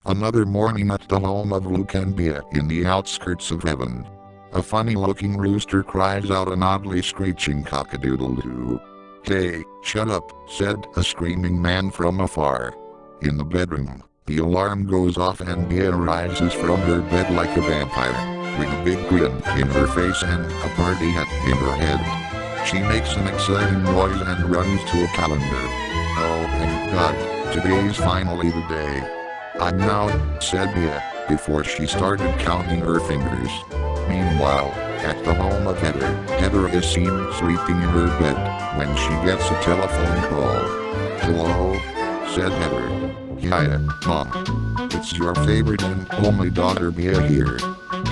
Another morning at the home of Luke and Bea in the outskirts of heaven. A funny-looking rooster cries out an oddly screeching cock-a-doodle-doo. "Hey, shut up," said a screaming man from afar. In the bedroom, the alarm goes off and Bea rises from her bed like a vampire, with a big grin in her face and a party hat in her head. She makes an exciting noise and runs to a calendar. "Oh, thank God, today's finally the day. I'm now," said Bea, before she started counting her fingers. Meanwhile, at the home of Heather is seen sleeping in her bed when she gets a telephone call. "Hello?" said Heather. "Hiya, Mom. It's your favorite and only daughter Bea here.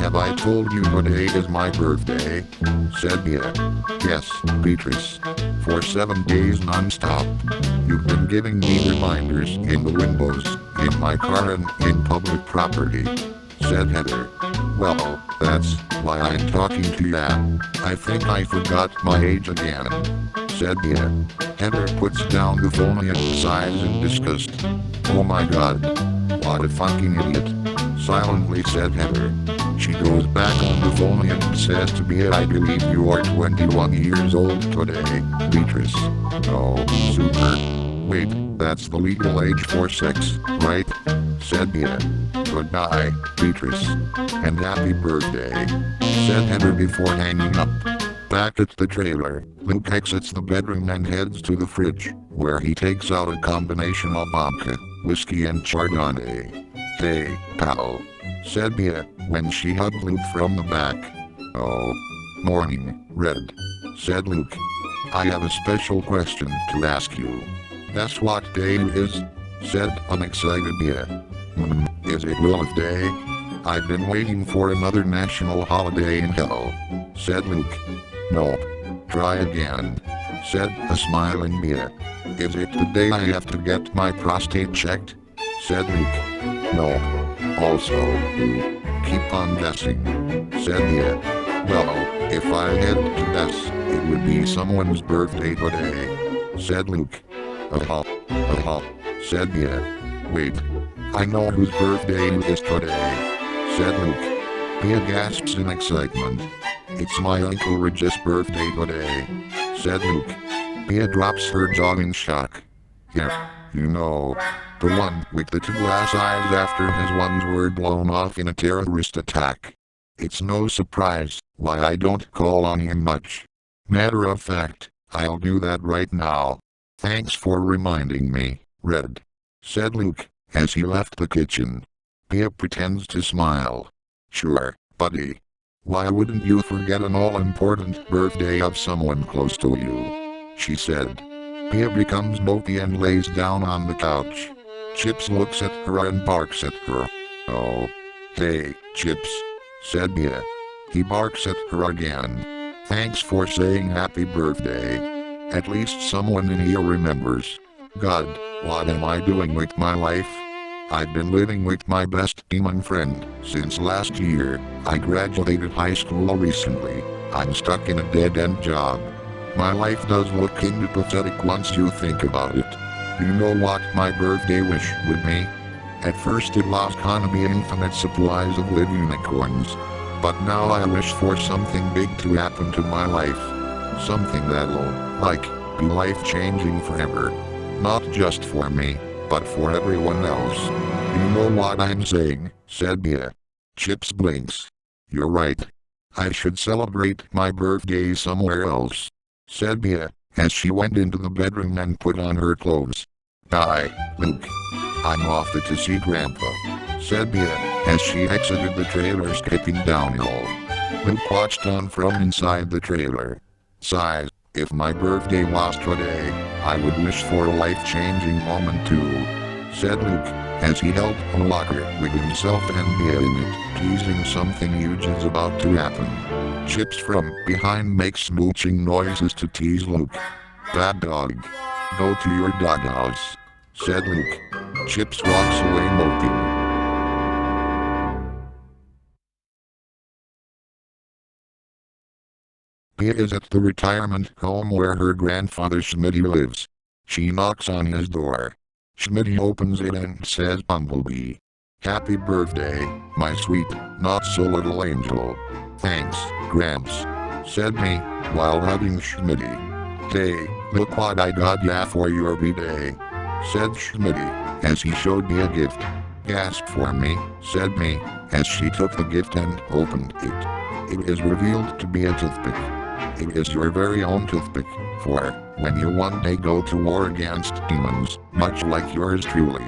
Have I told you today is my birthday?" said Bea. "Yes, Beatrice. For 7 days non-stop. You've been giving me reminders in the windows, in my car and in public property," said Heather. "Well, that's why I'm talking to ya. I think I forgot my age again," said Bea. Heather puts down the phone and sighs in disgust. "Oh my God. What a fucking idiot," silently said Heather. She goes back on the phone and says to Bea, "I believe you are 21 years old today, Beatrice." "Oh, super. Wait, that's the legal age for sex, right?" said Bea. "Goodbye, Beatrice. And happy birthday," said Heather before hanging up. Back at the trailer, Luke exits the bedroom and heads to the fridge, where he takes out a combination of vodka, whiskey and Chardonnay. "Hey, pal," said Bea, when she hugged Luke from the back. "Oh, morning, Red," said Luke. "I have a special question to ask you." "That's what day it is?" said unexcited Bea. Is it Lilith Day? I've been waiting for another national holiday in hell," said Luke. "Nope. Try again," said a smiling Bea. "Is it the day I have to get my prostate checked?" said Luke. "No. Also, keep on guessing," said Bea. "Well, if I had to guess, it would be someone's birthday today," said Luke. Said Bea. "Wait, I know whose birthday it is today," said Luke. Bea gasps in excitement. "It's my Uncle Regis' birthday today," said Luke. Bea drops her jaw in shock. "Yeah, you know, the one with the 2 glass eyes after his lungs were blown off in a terrorist attack. It's no surprise why I don't call on him much. Matter of fact, I'll do that right now. Thanks for reminding me, Red," said Luke, as he left the kitchen. Bea pretends to smile. "Sure, buddy. Why wouldn't you forget an all-important birthday of someone close to you?" she said. Bea becomes mopey and lays down on the couch. Chips looks at her and barks at her. "Oh. Hey, Chips," said Bea. He barks at her again. "Thanks for saying happy birthday. At least someone in here remembers. God, what am I doing with my life? I've been living with my best demon friend since last year. I graduated high school recently. I'm stuck in a dead-end job. My life does look kinda pathetic once you think about it. You know what my birthday wish would be? At first it was gonna be infinite supplies of live unicorns. But now I wish for something big to happen to my life. Something that'll, be life-changing forever. Not just for me, but for everyone else. You know what I'm saying," said Bea. Chips blinks. "You're right. I should celebrate my birthday somewhere else," said Bea, as she went into the bedroom and put on her clothes. "Bye, Luke. I'm off to see Grandpa," said Bea, as she exited the trailer skipping downhill. Luke watched on from inside the trailer. Sighs. "If my birthday was today, I would wish for a life-changing moment too," said Luke, as he held a locker with himself and Bea in it, teasing something huge is about to happen. Chips from behind makes smooching noises to tease Luke. "Bad dog. Go to your doghouse," said Luke. Chips walks away moping. Bea is at the retirement home where her grandfather Schmitty lives. She knocks on his door. Schmitty opens it and says, "Bumblebee." Happy birthday, my sweet, not-so-little angel. Thanks, Gramps, said me, while hugging Schmitty. Hey, look what I got ya for your b-day, said Schmitty, as he showed me a gift. Gasp for me, said me, as she took the gift and opened it. It is revealed to be a toothpick. It is your very own toothpick, for when you one day go to war against demons, much like yours truly,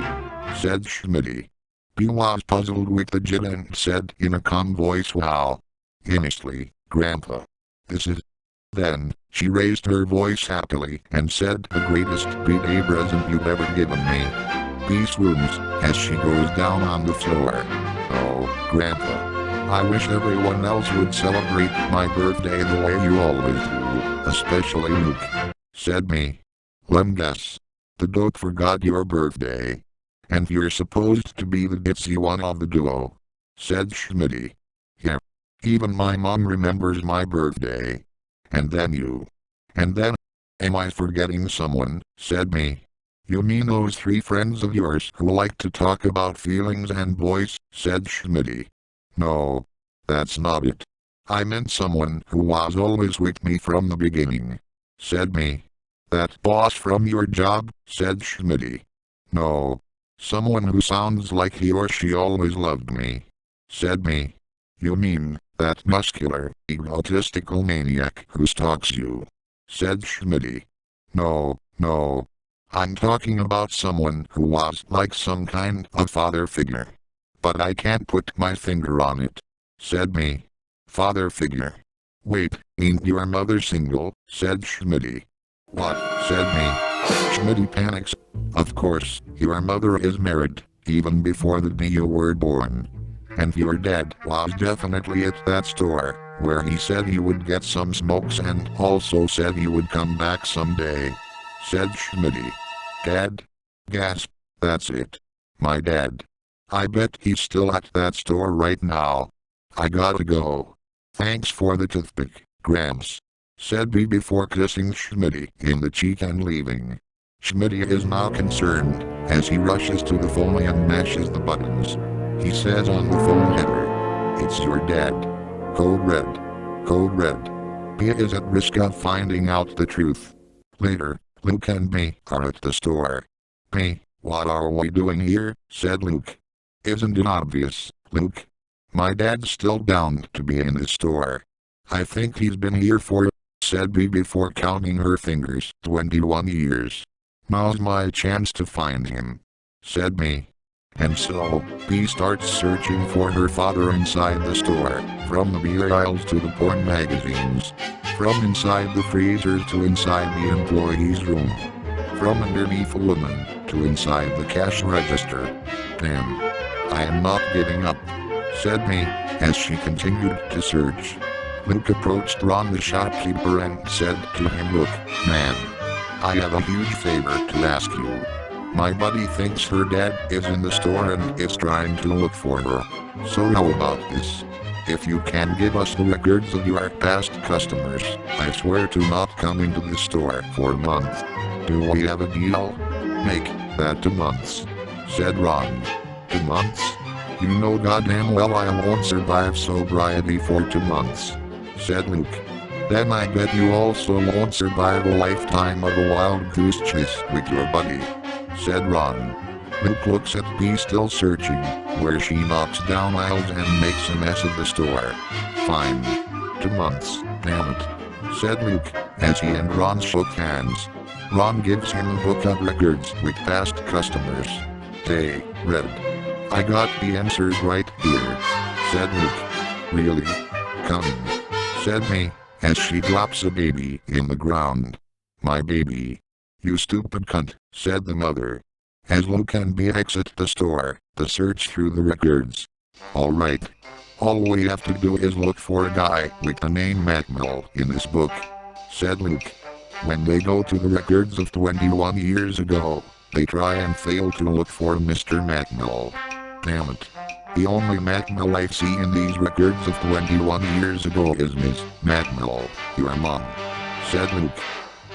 said Schmitty. He was puzzled with the gin and said in a calm voice, wow. Honestly, Grandpa. This is... Then, she raised her voice happily and said the greatest b-day present you've ever given me. He swoons as she goes down on the floor. Oh, Grandpa. I wish everyone else would celebrate my birthday the way you always do, especially Luke, said me. Lem guess. The dope forgot your birthday. And you're supposed to be the ditzy one of the duo, said Schmitty. Yeah. Even my mom remembers my birthday. And then you. And then, am I forgetting someone, said me. You mean those 3 friends of yours who like to talk about feelings and boys, said Schmitty. No. That's not it. I meant someone who was always with me from the beginning, said me. That boss from your job, said Schmitty. No. Someone who sounds like he or she always loved me, said me. You mean, that muscular, egotistical maniac who stalks you, said Schmitty. No. I'm talking about someone who was like some kind of father figure. But I can't put my finger on it, said me. Father figure. Wait, ain't your mother single, said Schmitty. What, said me. Schmitty panics. Of course, your mother is married, even before the day you were born. And your dad was definitely at that store, where he said he would get some smokes and also said he would come back someday, said Schmitty. Dad? Gasp, that's it. My dad. I bet he's still at that store right now. I gotta go. Thanks for the toothpick, Gramps, said B before kissing Schmitty in the cheek and leaving. Schmitty is now concerned, as he rushes to the phone and mashes the buttons. He says on the phone header, "It's your dad. Code red. Code red." He is at risk of finding out the truth. Later, Luke and me are at the store. "Me, what are we doing here?" said Luke. "Isn't it obvious, Luke? My dad's still down to be in the store. I think he's been here for," said B before counting her fingers, 21 years. "Now's my chance to find him," said me. And so, B starts searching for her father inside the store, from the beer aisles to the porn magazines, from inside the freezers to inside the employee's room, from underneath a woman to inside the cash register. "Damn. I am not giving up," said me, as she continued to search. Luke approached Ron the shopkeeper and said to him, "Look, man. I have a huge favor to ask you. My buddy thinks her dad is in the store and is trying to look for her. So how about this? If you can give us the records of your past customers, I swear to not come into the store for a month. Do we have a deal?" "Make that 2 months," said Ron. "2 months? You know goddamn well I won't survive sobriety for 2 months," said Luke. "Then I bet you also won't survive a lifetime of a wild goose chase with your buddy," said Ron. Luke looks at B still searching, where she knocks down aisles and makes a mess of the store. "Fine. 2 months, damn it," said Luke, as he and Ron shook hands. Ron gives him a book of records with past customers. "Hey, Red. I got the answers right here," said Luke. "Really? Coming," said me, as she drops a baby in the ground. "My baby. You stupid cunt," said the mother. As Luke and B exit the store, to search through the records. "All right. All we have to do is look for a guy with the name Macmill in this book," said Luke. When they go to the records of 21 years ago, they try and fail to look for Mr. Macmill. "Damn it. The only Macmill I see in these records of 21 years ago is Miss Macmill, your mom," said Luke.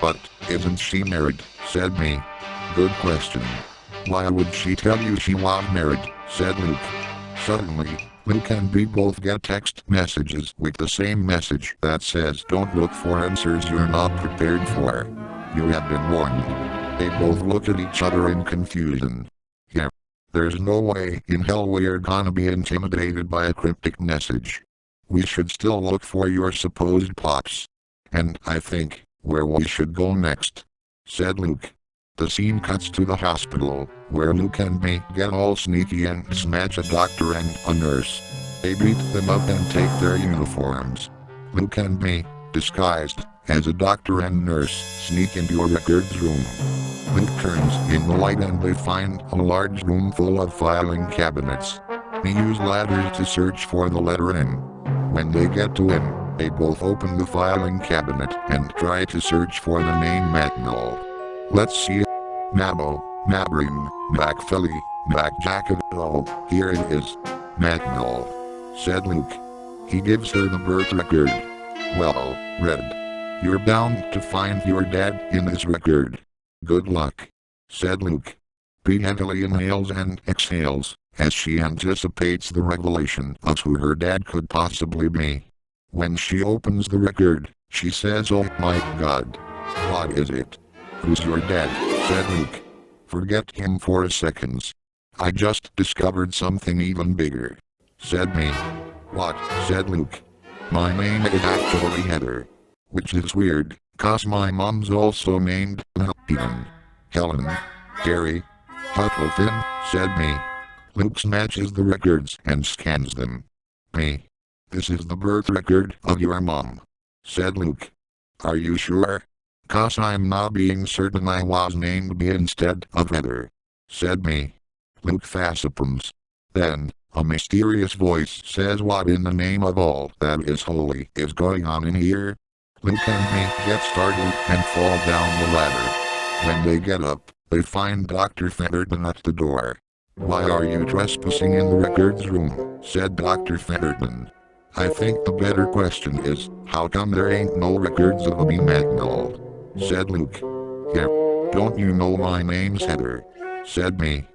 "But, isn't she married?" said me. "Good question. Why would she tell you she was married? Said Luke. Suddenly, Luke and Bee both get text messages with the same message that says don't look for answers you're not prepared for. You have been warned. They both look at each other in confusion. Yeah. There's no way in hell we're gonna be intimidated by a cryptic message. We should still look for your supposed plots. And I think, where we should go next, said Luke. The scene cuts to the hospital, where Luke and May get all sneaky and snatch a doctor and a nurse. They beat them up and take their uniforms. Luke and May, disguised as a doctor and nurse, sneak into a records room. Luke turns in the light and they find a large room full of filing cabinets. They use ladders to search for the letter N. When they get to N, they both open the filing cabinet and try to search for the name Macnall. Let's see. Mabo, Mabrin, Macphilly, Macjacket. Oh, here it is. Macnall, said Luke. He gives her the birth record. Well, Red, you're bound to find your dad in this record. Good luck, said Luke. Bee heavily inhales and exhales as she anticipates the revelation of who her dad could possibly be. When she opens the record, she says, "Oh my God. What is it?" "Who's your dad?" said Luke. "Forget him for a second. I just discovered something even bigger," said May. "What?" said Luke. "My name is actually Heather. Which is weird, 'cause my mom's also named Helen, Gary, Huckleton," said May. Luke snatches the records and scans them. "May, this is the birth record of your mom," said Luke. "Are you sure?" "'Cause I'm not being certain I was named Bee instead of Heather," said May. Luke facepalms. Then, a mysterious voice says, "What in the name of all that is holy is going on in here?" Luke and May get startled and fall down the ladder. When they get up, they find Dr. Featherton at the door. "Why are you trespassing in the records room?" said Dr. Featherton. "I think the better question is, how come there ain't no records of a Bee Macnall?" said Luke. "Yeah. Don't you know my name's Heather?" said May.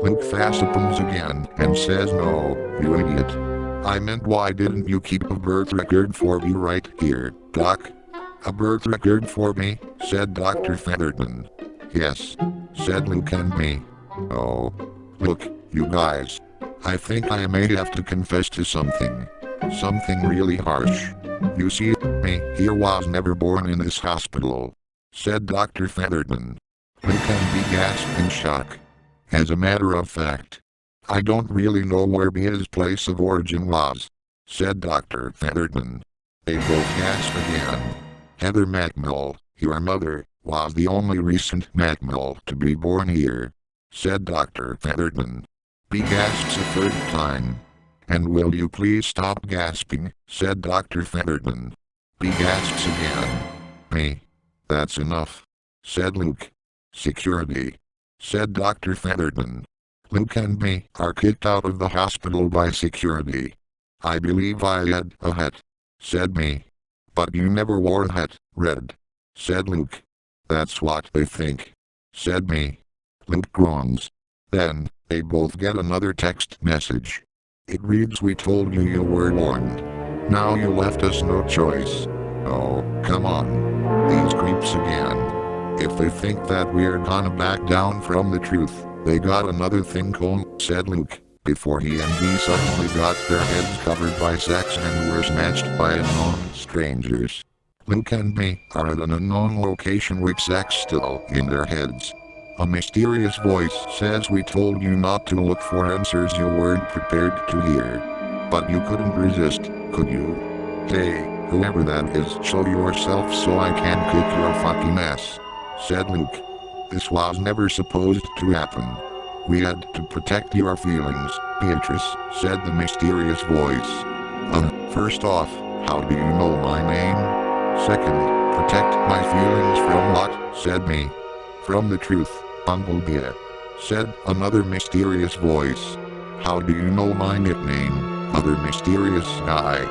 Luke facepalms again and says, "No, you idiot. I meant, why didn't you keep a birth record for me right here, Doc?" "A birth record for me?" said Dr. Featherton. "Yes," said Luke and May. "Oh. Look, you guys. I think I may have to confess to something. Something really harsh. You see, May here was never born in this hospital," said Dr. Featherton. Luke and Bee gasp in shock. "As a matter of fact, I don't really know where Bee's place of origin was," said Dr. Featherton. They both gasp again. "Heather Macnall, your mother, was the only recent Macnall to be born here," said Dr. Featherton. Bee gasps a third time. "And will you please stop gasping?" said Dr. Featherton. Bee gasps again. "May, that's enough," said Luke. "Security," said Dr. Featherton. "Luke and May are kicked out of the hospital by security." "I believe I had a hat," said May. "But you never wore a hat, Red," said Luke. "That's what they think," said May. Luke groans. Then, they both get another text message. It reads, "We told you you were warned. Now you left us no choice." Oh, come on. These creeps again. If they think that we're gonna back down from the truth, they got another thing coming, said Luke, before he and Bee suddenly got their heads covered by sacks and were snatched by unknown strangers. Luke and Bee are at an unknown location with sacks still in their heads. A mysterious voice says, "We told you not to look for answers you weren't prepared to hear. But you couldn't resist, could you? Hey, whoever that is, show yourself so I can kick your fucking ass," said Luke. "This was never supposed to happen. We had to protect your feelings, Beatrice," said the mysterious voice. First off, how do you know my name? Second, protect my feelings from what?" said me. "From the truth, Bumblebee," said another mysterious voice. "How do you know my nickname, other mysterious guy?"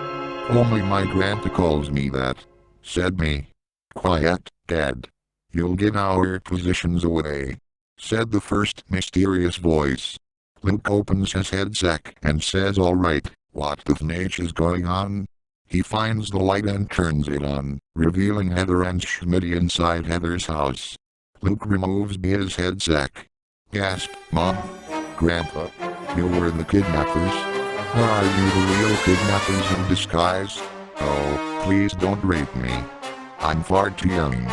"Only my grandpa calls me that," said me. "Quiet, Dad. You'll give our positions away." said the first mysterious voice. Luke opens his head sack and says, "Alright, what the fnage is going on?" He finds the light and turns it on, revealing Heather and Schmitty inside Heather's house. Luke removes his head sack. Gasp, "Mom? Grandpa? You were the kidnappers? Or are you the real kidnappers in disguise? Oh, please don't rape me. I'm far too young,"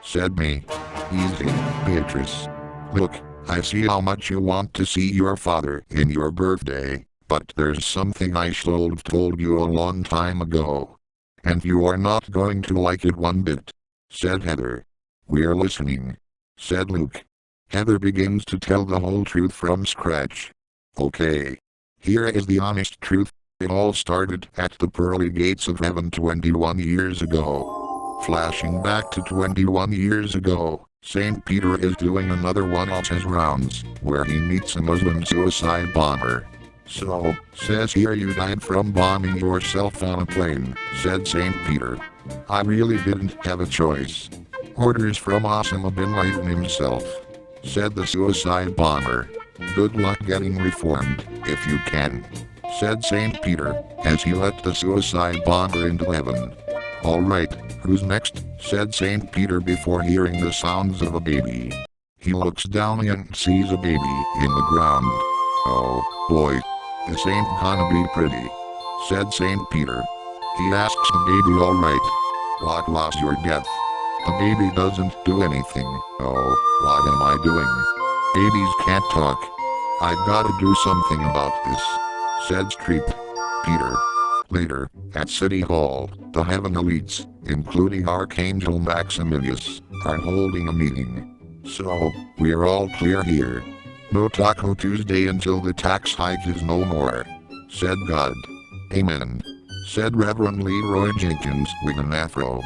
said me. "Easy, Beatrice. Look, I see how much you want to see your father in your birthday, but there's something I should have told you a long time ago. And you are not going to like it one bit," said Heather. "We're listening," said Luke. Heather begins to tell the whole truth from scratch. "Okay. Here is the honest truth. It all started at the pearly gates of heaven 21 years ago." Flashing back to 21 years ago, St. Peter is doing another one of his rounds, where he meets a Muslim suicide bomber. "So, says here you died from bombing yourself on a plane," said St. Peter. "I really didn't have a choice. Orders from Osama bin Laden himself," said the suicide bomber. "Good luck getting reformed, if you can," said St. Peter, as he let the suicide bomber into heaven. "Alright, who's next?" said St. Peter before hearing the sounds of a baby. He looks down and sees a baby in the ground. "Oh, boy. This ain't gonna be pretty," said St. Peter. He asks the baby, "Alright, what was your death?" The baby doesn't do anything. "Oh, what am I doing? Babies can't talk. I've gotta do something about this," said St. Peter. Later, at City Hall, the heaven elites, including Archangel Maximilius, are holding a meeting. "So, we're all clear here. No Taco Tuesday until the tax hike is no more," said God. "Amen," said Reverend Leroy Jenkins with an afro.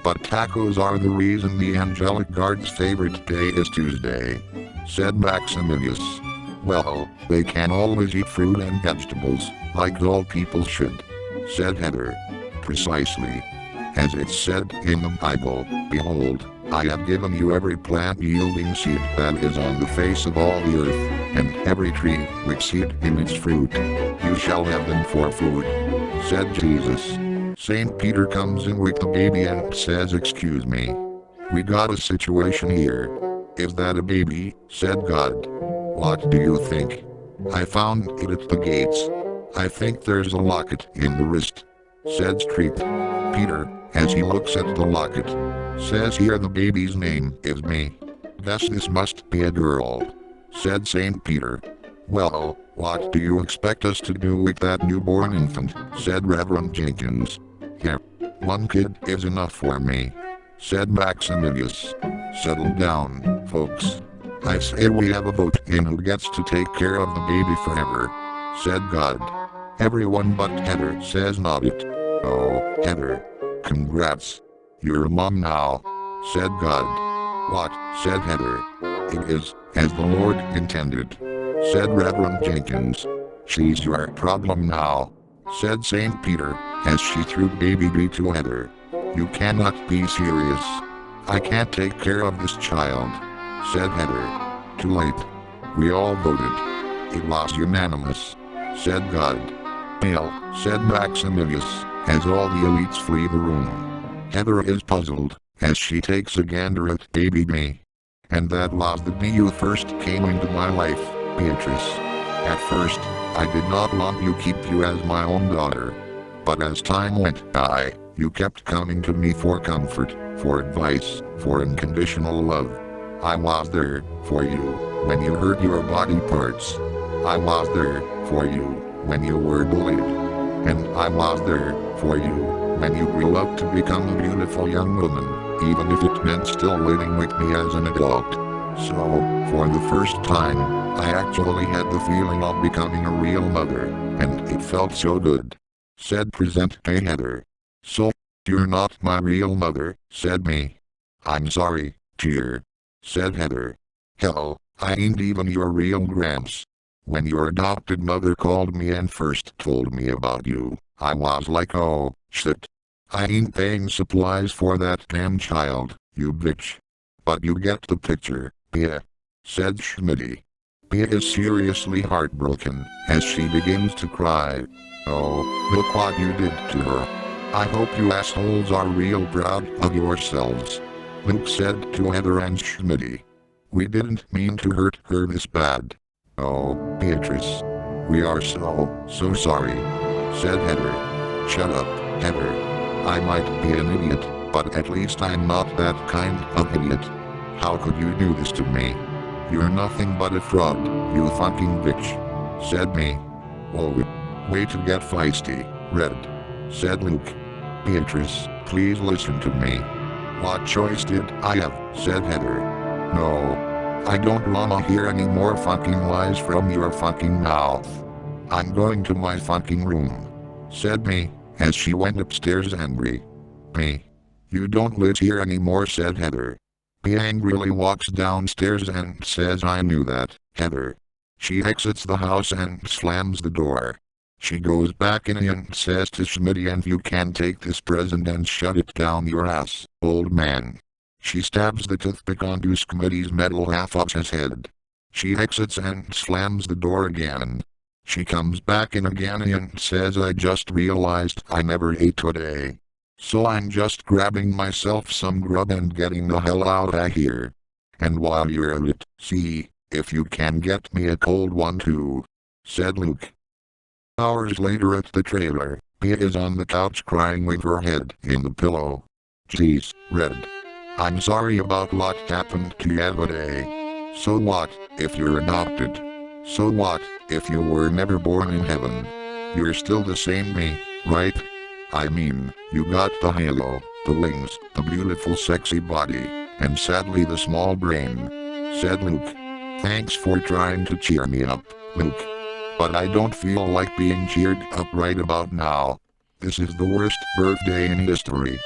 "But tacos are the reason the angelic guard's favorite day is Tuesday," said Maximilius. "Well, they can always eat fruit and vegetables, like all people should," said Heather. "Precisely. As it's said in the Bible, 'Behold, I have given you every plant-yielding seed that is on the face of all the earth, and every tree which seed in its fruit. You shall have them for food,'" said Jesus. St. Peter comes in with the baby and says, "Excuse me. We got a situation here." "Is that a baby?" said God. "What do you think?" "I found it at the gates. I think there's a locket in the wrist," said St. Peter, as he looks at the locket. "Says here the baby's name is me. Guess this must be a girl," said St. Peter. "Well, what do you expect us to do with that newborn infant?" said Reverend Jenkins. "Here, one kid is enough for me," said Maximilius. "Settle down, folks. I say we have a vote in who gets to take care of the baby forever," said God. Everyone but Heather says not it. "Oh, Heather. Congrats. You're a mom now," said God. "What?" said Heather. "It is, as the Lord intended," said Reverend Jenkins. "She's your problem now," said St. Peter, as she threw baby B to Heather. "You cannot be serious." "I can't take care of this child," said Heather. "Too late. We all voted. It was unanimous," said God. "Hail," said Maximilius, as all the elites flee the room. Heather is puzzled, as she takes a gander at baby me. "And that was the day you first came into my life, Beatrice. At first, I did not want to keep you as my own daughter. But as time went by, you kept coming to me for comfort, for advice, for unconditional love. I was there for you when you hurt your body parts. I was there for you when you were bullied. And I was there for you when you grew up to become a beautiful young woman, even if it meant still living with me as an adult. So, for the first time, I actually had the feeling of becoming a real mother, and it felt so good," said Present Day Heather. "So, you're not my real mother," said me. "I'm sorry, dear," said Heather. "Hell, I ain't even your real Gramps. When your adopted mother called me and first told me about you, I was like, oh, shit. I ain't paying supplies for that damn child, you bitch. But you get the picture, yeah." said Schmitty. Bea is seriously heartbroken as she begins to cry. Oh, look what you did to her. I hope you assholes are real proud of yourselves. Luke said to Heather and Schmitty. We didn't mean to hurt her this bad. Oh, Beatrice. We are so sorry, said Heather. Shut up, Heather. I might be an idiot, but at least I'm not that kind of idiot. How could you do this to me? You're nothing but a fraud, you fucking bitch, said me. Whoa, way to get feisty, Red, said Luke. Beatrice, please listen to me. What choice did I have, said Heather. No, I don't wanna hear any more fucking lies from your fucking mouth. I'm going to my fucking room, said me, as she went upstairs angry. Me. You don't live here anymore, said Heather. He angrily walks downstairs and says, I knew that, Heather. She exits the house and slams the door. She goes back in and says to Schmitty, and you can take this present and shut it down your ass, old man. She stabs the toothpick onto Schmitty's metal half of his head. She exits and slams the door again. She comes back in again and says, I just realized I never ate today. So I'm just grabbing myself some grub and getting the hell out of here. And while you're at it, see if you can get me a cold one too, said Luke. Hours later at the trailer, Bea is on the couch crying with her head in the pillow. Jeez, Red. I'm sorry about what happened to you today. So what if you're adopted? So what if you were never born in heaven? You're still the same me, right? I mean, you got the halo, the wings, the beautiful sexy body, and sadly the small brain, said Luke. Thanks for trying to cheer me up, Luke. But I don't feel like being cheered up right about now. This is the worst birthday in history,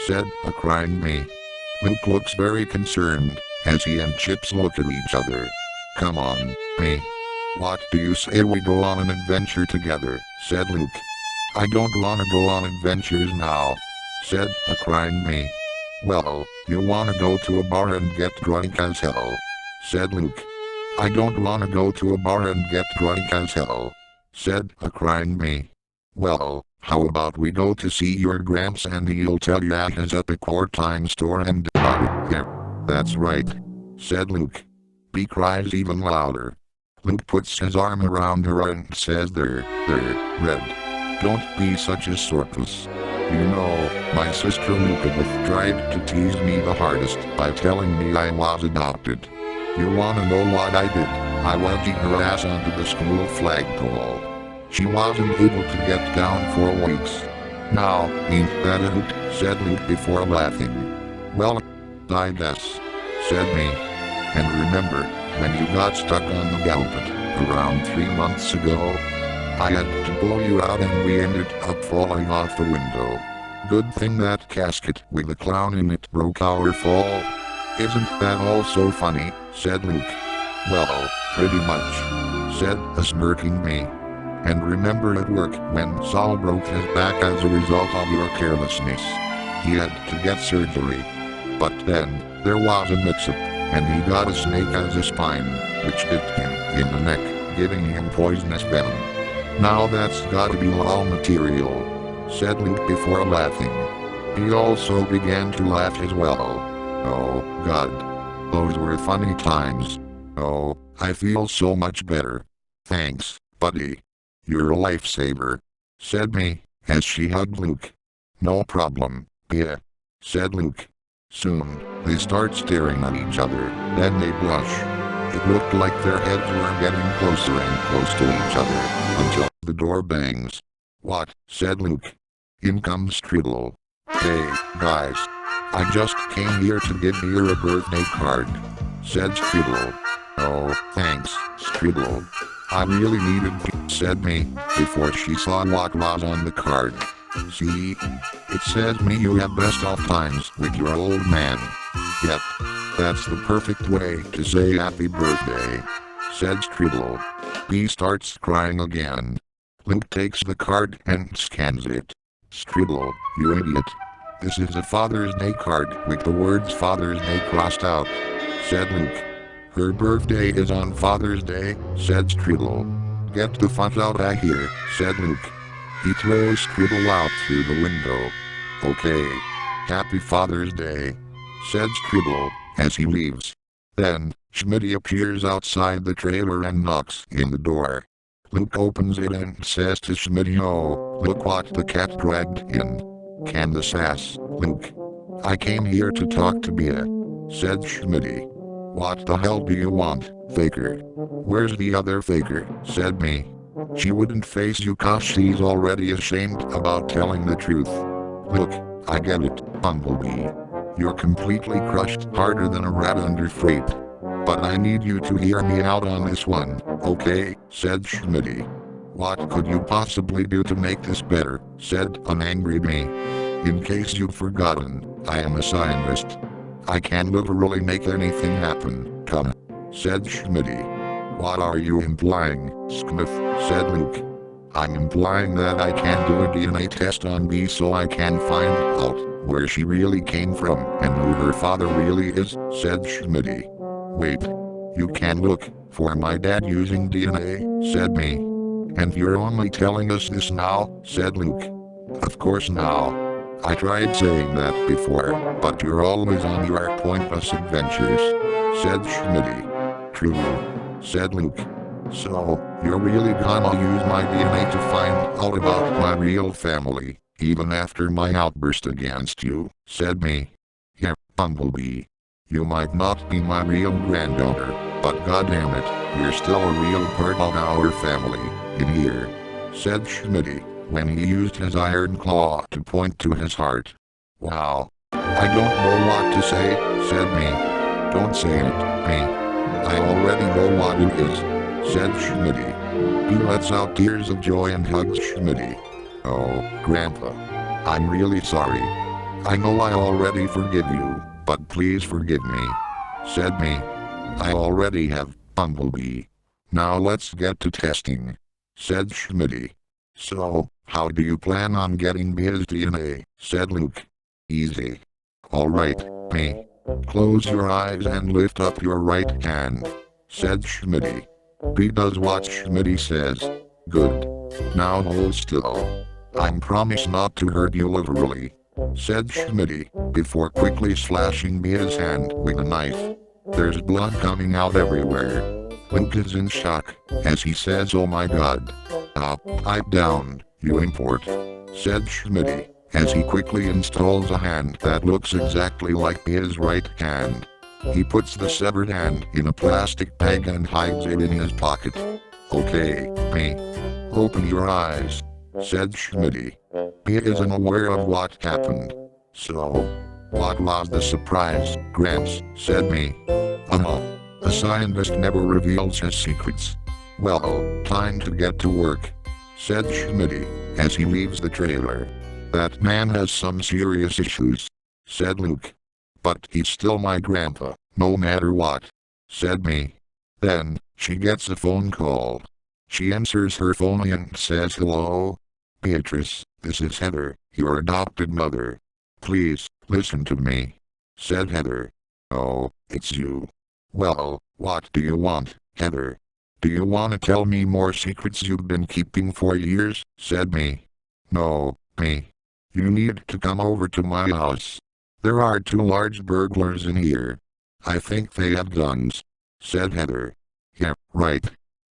said a crying me. Luke looks very concerned as he and Chips look at each other. Come on, me. What do you say we go on an adventure together, said Luke. I don't wanna go on adventures now, said a crying me. Well, you wanna go to a bar and get drunk as hell, said Luke. I don't wanna go to a bar and get drunk as hell, said a crying me. Well, how about we go to see your Gramps and he'll tell you at his epic wartime store and yeah, that's right, said Luke. B cries even louder. Luke puts his arm around her and says there, Red. Don't be such a sorpus. You know, my sister Elizabeth tried to tease me the hardest by telling me I was adopted. You wanna know what I did? I wedged her ass onto the school flagpole. She wasn't able to get down for weeks. Now, ain't that a hoot, said Luke before laughing. Well, I guess, said me. And remember, when you got stuck on the galpet, around 3 months ago? I had to pull you out and we ended up falling off the window. Good thing that casket with the clown in it broke our fall. Isn't that all so funny, said Luke. Well, pretty much, said a smirking me. And remember at work when Saul broke his back as a result of your carelessness. He had to get surgery. But then, there was a mix-up, and he got a snake as a spine, which bit him in the neck, giving him poisonous venom. Now that's gotta be all material, said Luke before laughing. He also began to laugh as well. Oh, God. Those were funny times. Oh, I feel so much better. Thanks, buddy. You're a lifesaver, said me, as she hugged Luke. No problem, Bea, said Luke. Soon, they start staring at each other, then they blush. It looked like their heads were getting closer and close to each other, until the door bangs. What, said Luke. In comes Striddle. Hey, guys. I just came here to give you a birthday card, said Striddle. Oh, thanks, Striddle. I really needed it, said me, before she saw what was on the card. See? It says me you have best of times with your old man. Yep. That's the perfect way to say happy birthday, said Striddle. B starts crying again. Luke takes the card and scans it. Striddle, you idiot. This is a Father's Day card with the words Father's Day crossed out, said Luke. Her birthday is on Father's Day, said Scribble. Get the fuck out of here, said Luke. He throws Scribble out through the window. Okay. Happy Father's Day, said Scribble, as he leaves. Then, Schmitty appears outside the trailer and knocks in the door. Luke opens it and says to Schmitty, "Oh, look what the cat dragged in." Can the sass, Luke. "I came here to talk to Bea," said Schmitty. "What the hell do you want, faker?" "Where's the other faker?" said me. "She wouldn't face you 'cause she's already ashamed about telling the truth." "Look, I get it, Bumblebee. You're completely crushed harder than a rat under freight. But I need you to hear me out on this one, okay?" said Schmitty. "What could you possibly do to make this better?" said an angry me. "In case you've forgotten, I am a scientist. I can literally make anything happen, come," said Schmitty. "What are you implying, Smith?" said Luke. "I'm implying that I can do a DNA test on Bea so I can find out where she really came from and who her father really is," said Schmitty. "Wait. You can look for my dad using DNA," said me. "And you're only telling us this now," said Luke. "Of course now. I tried saying that before, but you're always on your pointless adventures," said Schmitty. "True," said Luke. "So, you're really gonna use my DNA to find out about my real family, even after my outburst against you," said me. "Yeah, Bumblebee. You might not be my real granddaughter, but goddammit, you're still a real part of our family, in here," said Schmitty, when he used his iron claw to point to his heart. "Wow. I don't know what to say," said me. "Don't say it, me. I already know what it is," said Schmitty. He lets out tears of joy and hugs Schmitty. "Oh, Grandpa. I'm really sorry. I know I already forgive you, but please forgive me," said me. "I already have, Bumblebee. Now let's get to testing," said Schmitty. "So, how do you plan on getting Bea's DNA?" said Luke. "Easy. Alright, me. Close your eyes and lift up your right hand," said Schmitty. Bea does what Schmitty says. "Good. Now hold still. I'm promise not to hurt you literally," said Schmitty, before quickly slashing Bea's hand with a knife. There's blood coming out everywhere. Luke is in shock, as he says, "Oh my god." Pipe down, you import," said Schmitty, as he quickly installs a hand that looks exactly like Bea's right hand. He puts the severed hand in a plastic bag and hides it in his pocket. "Okay, me. Open your eyes," said Schmitty. Bea isn't aware of what happened. "So, what was the surprise, Gramps?" said me. A scientist never reveals his secrets." "Well, time to get to work," said Schmitty, as he leaves the trailer. "That man has some serious issues," said Luke. "But he's still my grandpa, no matter what," said me. Then, she gets a phone call. She answers her phone and says, "Hello? Beatrice, this is Heather, your adopted mother. Please, listen to me," said Heather. "Oh, it's you. Well, what do you want, Heather? Do you want to tell me more secrets you've been keeping for years?" said me. "No, me. You need to come over to my house. There are 2 large burglars in here. I think they have guns," said Heather. "Yeah, right.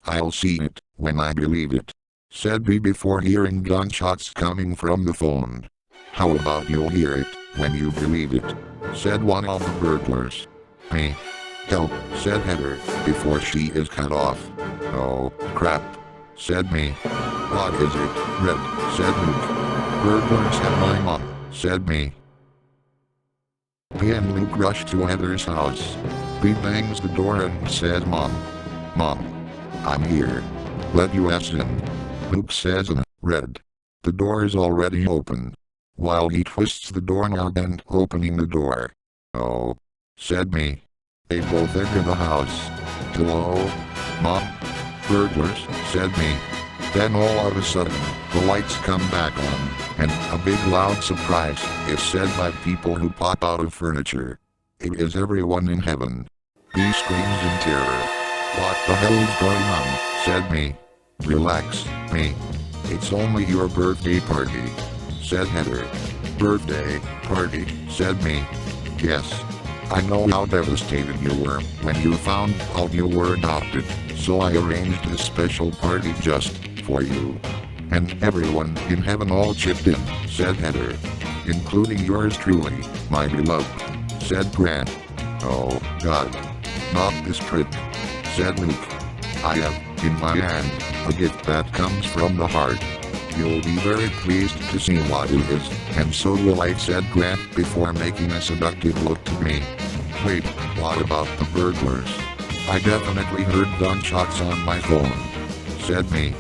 I'll see it when I believe it," said Bea before hearing gunshots coming from the phone. "How about you'll hear it when you believe it?" said one of the burglars. "Me. Help," said Heather, before she is cut off. "Oh, crap," said me. "What is it, Red?" said Luke. "Burglars have my mom," said me. Bea and Luke rush to Heather's house. Bea bangs the door and says, Mom, I'm here. Let us in." Luke says, "Red." The door is already open, while he twists the doorknob and opening the door. "Oh," said me. They both enter the house. "Hello, Mom?" "Burglars," said me. Then all of a sudden, the lights come back on, and a big loud surprise is said by people who pop out of furniture. It is everyone in heaven. He screams in terror. What the hell is going on? Said me. Relax, me. It's only your birthday party, said Heather. Birthday party, said me. Yes. I know how devastated you were when you found out you were adopted, so I arranged a special party just for you. And everyone in heaven all chipped in, said Heather. Including yours truly, my beloved, said Grant. Oh, God. Not this trick, said Luke. I have, in my hand, a gift that comes from the heart. You'll be very pleased to see what it is, and so will I, said Grant before making a seductive look to me. Wait, what about the burglars? I definitely heard gunshots on my phone, said me.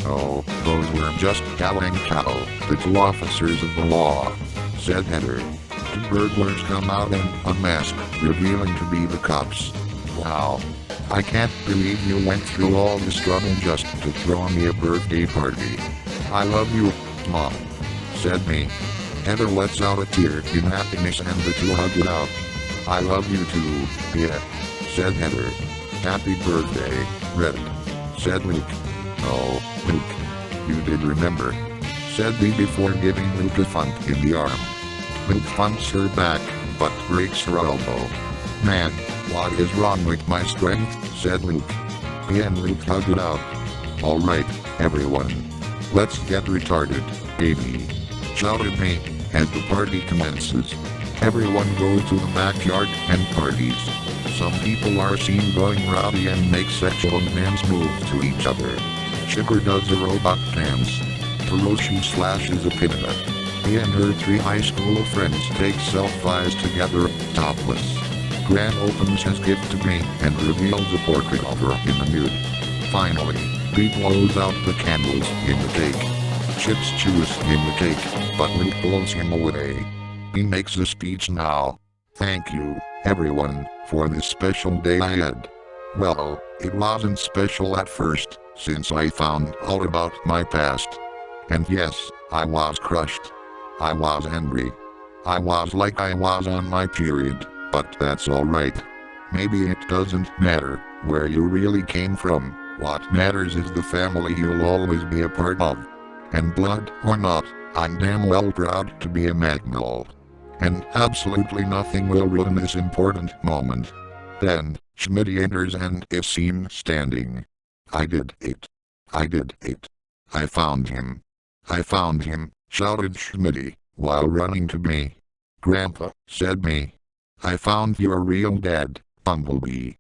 Oh, those were just cow and cow, the two officers of the law, said Heather. The burglars come out and unmask, revealing to be the cops. Wow. I can't believe you went through all this trouble just to throw me a birthday party. I love you, Mom, said me. Heather lets out a tear in happiness and the two hug it out. I love you too, yeah, said Heather. Happy birthday, Red, said Luke. Oh, Luke, you did remember, said Bee before giving Luke a thump in the arm. Luke thumps her back, but breaks her elbow. Man, what is wrong with my strength, said Luke. Bee and Luke hug it out. Alright, everyone. Let's get retarded, baby, shouted me, as the party commences. Everyone goes to the backyard and parties. Some people are seen going rowdy and make sexual dance moves to each other. Chipper does a robot dance. Hiroshi slashes a pinata. Me and her 3 high school friends take selfies together, topless. Grant opens his gift to me and reveals a portrait of her in the nude. Finally, Pete blows out the candles in the cake. Chips chews in the cake, but Luke pulls him away. He makes a speech now. Thank you, everyone, for this special day I had. Well, it wasn't special at first, since I found out about my past. And yes, I was crushed. I was angry. I was like I was on my period, but that's alright. Maybe it doesn't matter where you really came from. What matters is the family you'll always be a part of. And blood or not, I'm damn well proud to be a Magnoll. And absolutely nothing will ruin this important moment. Then, Schmitty enters and is seen standing. I did it. I did it. I found him. I found him, shouted Schmitty, while running to me. Grandpa, said me. I found your real dad, Bumblebee.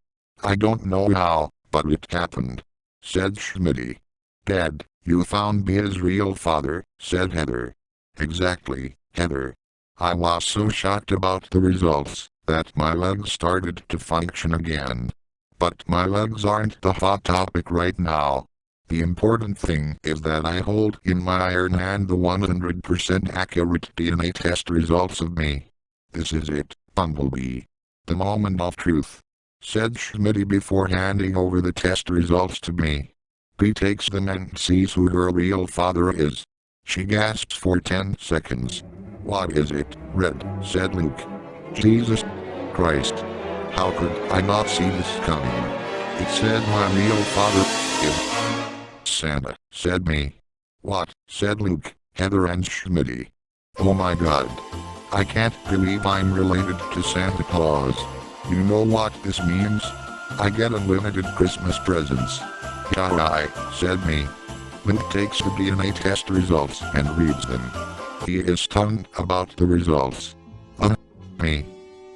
I don't know how, but it happened, said Schmitty. Dad, you found me his real father, said Heather. Exactly, Heather. I was so shocked about the results that my legs started to function again. But my legs aren't the hot topic right now. The important thing is that I hold in my iron hand the 100% accurate DNA test results of me. This is it, Bumblebee. The moment of truth, said Schmitty before handing over the test results to me. He takes them and sees who her real father is. She gasps for 10 seconds. What is it, Red, said Luke. Jesus Christ. How could I not see this coming? It said my real father is Santa, said me. What, said Luke, Heather and Schmitty. Oh my God. I can't believe I'm related to Santa Claus. You know what this means? I get unlimited Christmas presents. Yeah, said me. Luke takes the DNA test results and reads them. He is stunned about the results. Me.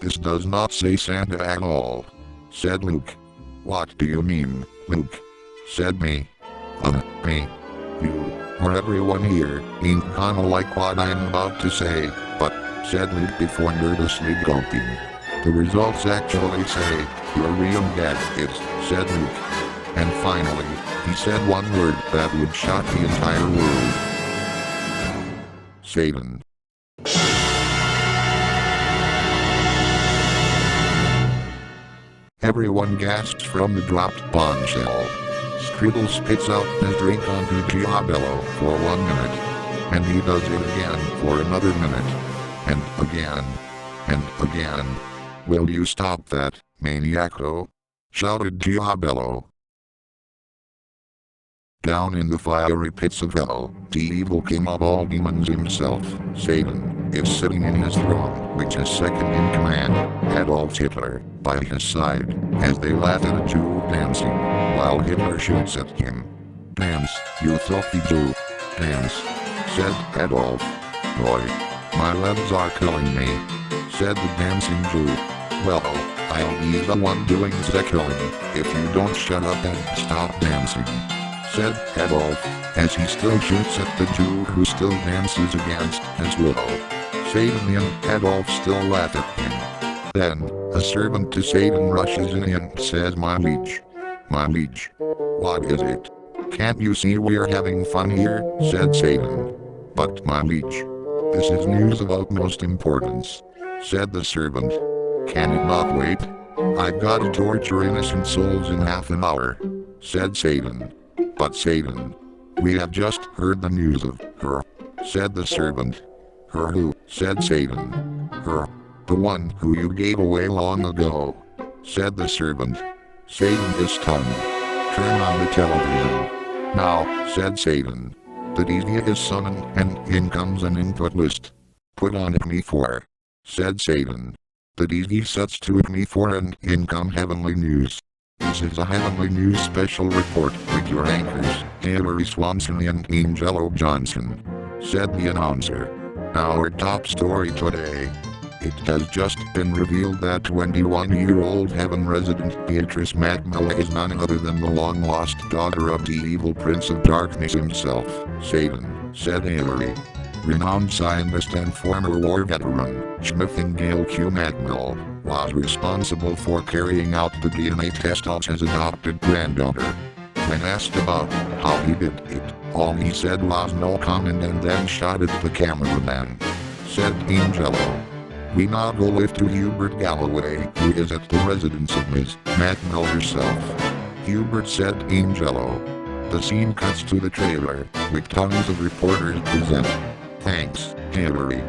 This does not say Santa at all, said Luke. What do you mean, Luke? Said me. Me. You, or everyone here, ain't gonna like what I'm about to say, but, said Luke before nervously gulping. The results actually say, your real dad is, said Luke. And finally, he said one word that would shock the entire world. Satan. Everyone gasps from the dropped bombshell. Scribble spits out his drink onto Giabello for 1 minute. And he does it again for another minute. And again. And again. Will you stop that, Maniaco! Shouted Giabello. Down in the fiery pits of hell, the evil king of all demons himself, Satan, is sitting in his throne, which is second in command, Adolf Hitler, by his side, as they laugh at a Jew dancing, while Hitler shoots at him. "Dance, you filthy Jew! Dance!" said Adolf. "Boy, my legs are killing me," said the dancing Jew. "Well, I'll be the one doing the killing, if you don't shut up and stop dancing," said Adolf, as he still shoots at the Jew who still dances against his will. Satan and Adolf still laugh at him. Then, a servant to Satan rushes in and says, my liege, what is it?" "Can't you see we're having fun here?" said Satan. "But my liege, this is news of utmost importance," said the servant. "Can it not wait? I've got to torture innocent souls in half an hour," said Satan. "But Satan, we have just heard the news of her," said the servant. "Her who?" said Satan. "Her, the one who you gave away long ago," said the servant. Satan is stunned. "Turn on the television now," said Satan. The TV is summoned and in comes an input list. "Put on Me4," said Satan. The TV sets to Me4 and in come heavenly news. "This is a heavenly news special report with your anchors, Hillary Swanson and Angelo Johnson," said the announcer. "Our top story today. It has just been revealed that 21-year-old Heaven resident Beatrice Macmillan is none other than the long-lost daughter of the evil Prince of Darkness himself, Satan," said Hillary. Renowned scientist and former war veteran, Schmiffingale Q. Macmillan, was responsible for carrying out the DNA test of his adopted granddaughter. When asked about how he did it, all he said was no comment and then shot at the cameraman. Said Angelo. "We now go live to Hubert Galloway, who is at the residence of Ms. Macmillan herself." Hubert, said Angelo. The scene cuts to the trailer, with tons of reporters present. "Thanks, Hillary.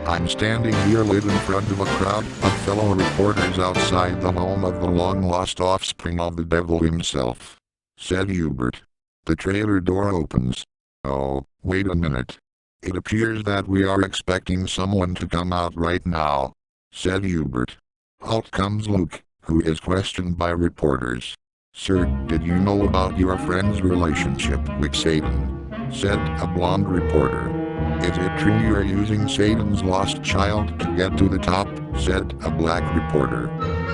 I'm standing here lit in front of a crowd of fellow reporters outside the home of the long-lost offspring of the devil himself," said Hubert. The trailer door opens. "Oh, wait a minute. It appears that we are expecting someone to come out right now," said Hubert. Out comes Luke, who is questioned by reporters. "Sir, did you know about your friend's relationship with Satan?" said a blonde reporter. "Is it true you're using Satan's lost child to get to the top?" said a black reporter.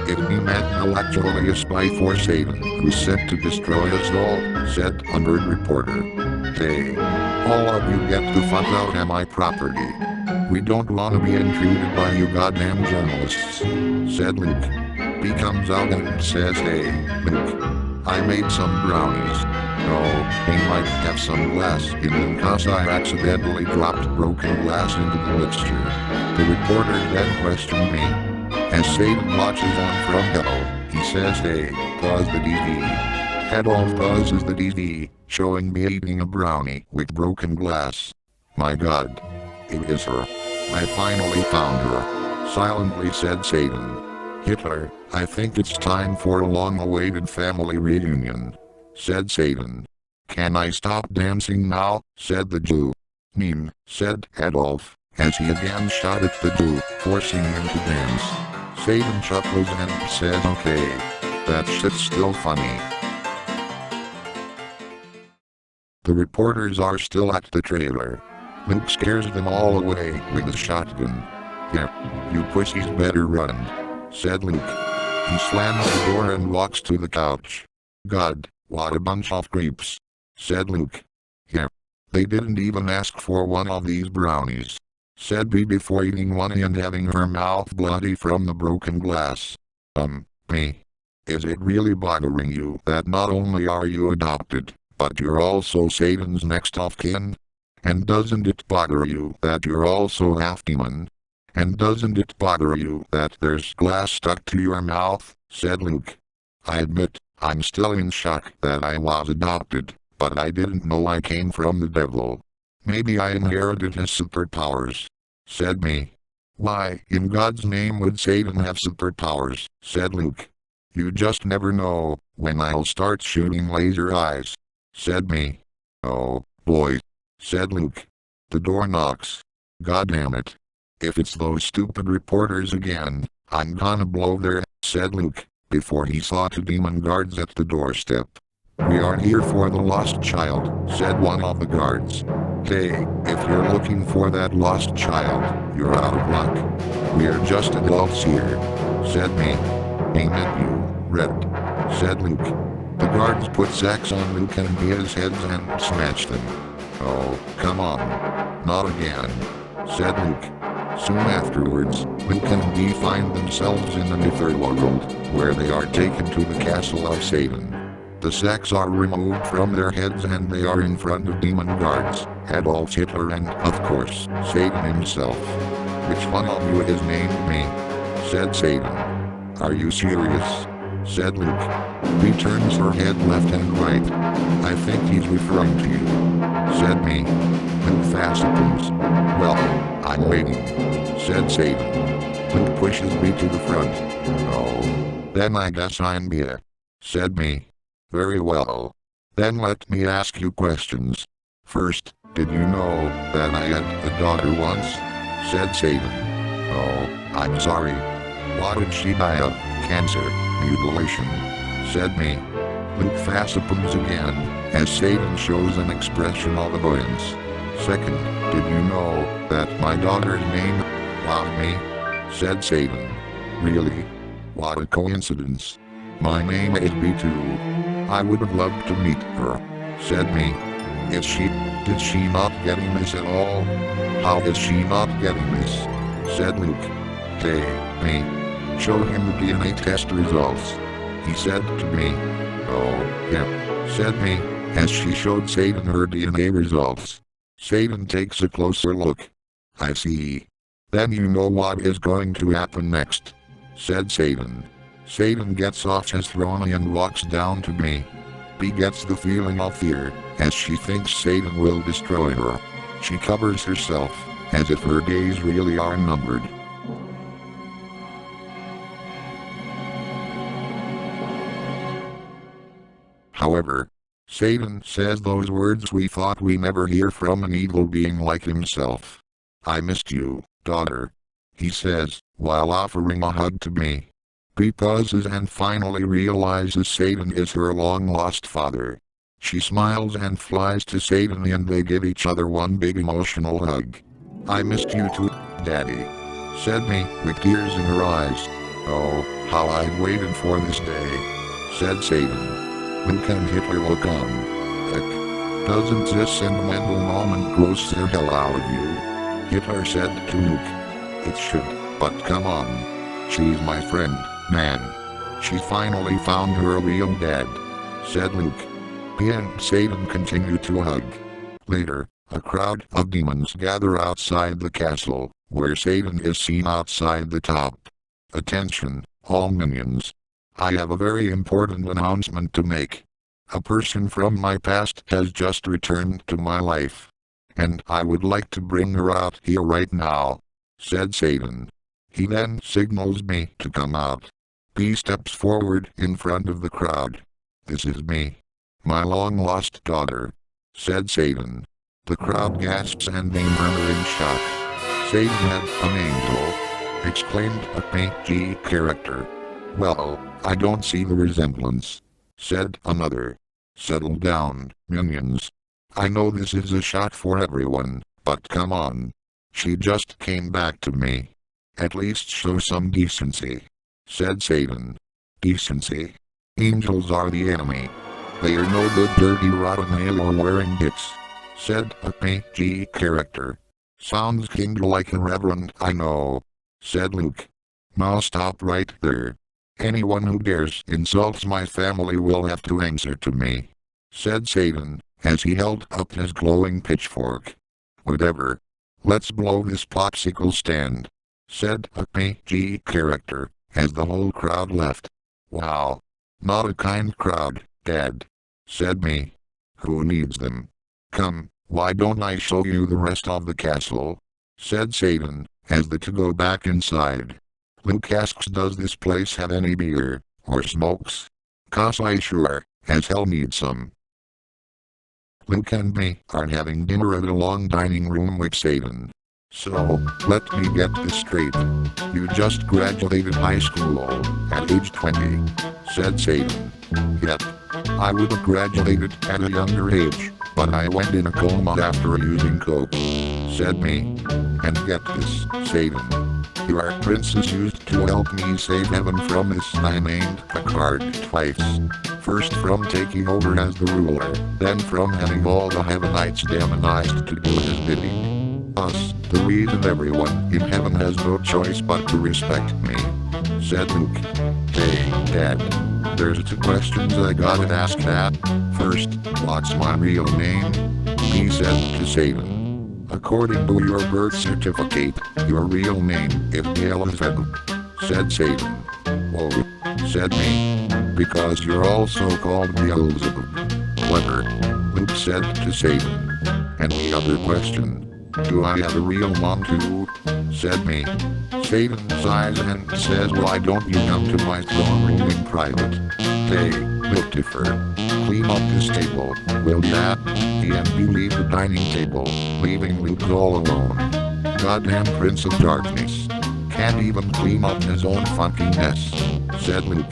"Is me Macmillan actually a spy for Satan who's sent to destroy us all?" said a nerd reporter. "Hey, all of you get the fuck out of my property. We don't want to be intruded by you goddamn journalists," said Luke. He comes out and says, "Hey, Luke, I made some brownies. No, they might have some glass in them cause I accidentally dropped broken glass into the mixture." The reporter then questioned me. As Satan watches on from hell, he says, "Hey, pause the TV." Adolf pauses the TV, showing me eating a brownie with broken glass. "My God, it is her. I finally found her," silently said Satan. "Hitler, I think it's time for a long-awaited family reunion," said Satan. "Can I stop dancing now?" said the Jew. "Nein," said Adolf, as he again shot at the Jew, forcing him to dance. Satan chuckles and says, "Okay, that shit's still funny." The reporters are still at the trailer. Luke scares them all away with a shotgun. "Yeah, you pussies better run," said Luke. He slams the door and walks to the couch. "God, what a bunch of creeps," said Luke. "Yeah, they didn't even ask for one of these brownies," said Bee before eating one and having her mouth bloody from the broken glass. Me. Is it really bothering you that not only are you adopted, but you're also Satan's next of kin? And doesn't it bother you that you're also half demon? And doesn't it bother you that there's glass stuck to your mouth?" said Luke. "I admit, I'm still in shock that I was adopted, but I didn't know I came from the devil. Maybe I inherited his superpowers," said me. "Why in God's name would Satan have superpowers?" said Luke. You just never know when I'll start shooting laser eyes, said me. Oh, boy, said Luke. The door knocks. God damn it. If it's those stupid reporters again, I'm gonna blow their, said Luke, before he saw two demon guards at the doorstep. We are here for the lost child, said one of the guards. Hey, if you're looking for that lost child, you're out of luck. We're just adults here, said me. Aim at you, Red, said Luke. The guards put sacks on Luke and Mia's heads and smashed them. Oh, come on. Not again, said Luke. Soon afterwards, Luke and Dee find themselves in the netherworld, where they are taken to the castle of Satan. The sacks are removed from their heads and they are in front of demon guards, Adolf Hitler and, of course, Satan himself. Which one of you is named me? Said Satan. Are you serious? Said Luke. Dee turns her head left and right. I think he's referring to you, said me. Luke fastens. Well, I'm waiting, said Satan. Luke pushes me to the front. Oh, then I guess I'm Mia, said me. Very well. Then let me ask you questions. First, did you know that I had a daughter once? Said Satan. Oh, I'm sorry. What did she die of? Cancer, mutilation, said me. Luke fastens again, as Satan shows an expression of annoyance. Second, did you know that my daughter's name was me? Said Satan. Really? What a coincidence. My name is B2. I would have loved to meet her, said me. Did she not getting this at all? How is she not getting this? Said Luke. Hey, me. Show him the DNA test results, he said to me. Oh, yeah, said me, as she showed Satan her DNA results. Satan takes a closer look. I see. Then you know what is going to happen next, said Satan. Satan gets off his throne and walks down to me. Bee gets the feeling of fear, as she thinks Satan will destroy her. She covers herself, as if her days really are numbered. However, Satan says those words we thought we never hear from an evil being like himself. I missed you, daughter, he says, while offering a hug to me. Bee pauses and finally realizes Satan is her long-lost father. She smiles and flies to Satan and they give each other one big emotional hug. I missed you too, Daddy, said me, with tears in her eyes. Oh, how I've waited for this day, said Satan. Luke and Hitler look on. Heck, doesn't this sentimental moment gross the hell out of you? Hitler said to Luke. It should, but come on. She's my friend, man. She finally found her real dad, said Luke. He and Satan continue to hug. Later, a crowd of demons gather outside the castle, where Satan is seen outside the top. Attention, all minions. I have a very important announcement to make. A person from my past has just returned to my life. And I would like to bring her out here right now, said Satan. He then signals me to come out. Bee steps forward in front of the crowd. This is me. My long-lost daughter, said Satan. The crowd gasps and they murmur in shock. Satan had an angel, exclaimed a PG character. Well, I don't see the resemblance, said another. Settle down, minions. I know this is a shock for everyone, but come on. She just came back to me. At least show some decency, said Satan. Decency? Angels are the enemy. They are no good dirty rotten halo-wearing dicks, said a PG character. Sounds kinda like a reverend, I know, said Luke. Now stop right there. Anyone who dares insults my family will have to answer to me, said Satan, as he held up his glowing pitchfork. Whatever. Let's blow this popsicle stand, said a PG character, as the whole crowd left. Wow. Not a kind crowd, Dad, said me. Who needs them? Come, why don't I show you the rest of the castle, said Satan, as the two go back inside. Luke asks, does this place have any beer? or smokes? 'Cause I sure as hell need some. Luke and me are having dinner at a long dining room with Satan. So, let me get this straight. You just graduated high school at age 20, said Satan. Yep, I would have graduated at a younger age, but I went in a coma after using coke, said me. And get this, Satan. Your princess used to help me save heaven from this I named Picard twice. First from taking over as the ruler, then from having all the heavenites demonized to do his bidding. Us, the reason everyone in heaven has no choice but to respect me, said Luke. Hey, Dad. There's 2 questions I gotta ask that. First, what's my real name? He said to Satan. According to your birth certificate, your real name is Beelzebub, said Satan. Whoa, said me. Because you're also called Beelzebub. Clever, Luke said to Satan. And the other question, do I have a real mom too? Said me. Satan sighs and says, why don't you come to my throne room in private? Hey, Lucifer, clean up this table, will ya? He and me leave the dining table, leaving Luke all alone. Goddamn Prince of Darkness. Can't even clean up his own fucking mess, said Luke.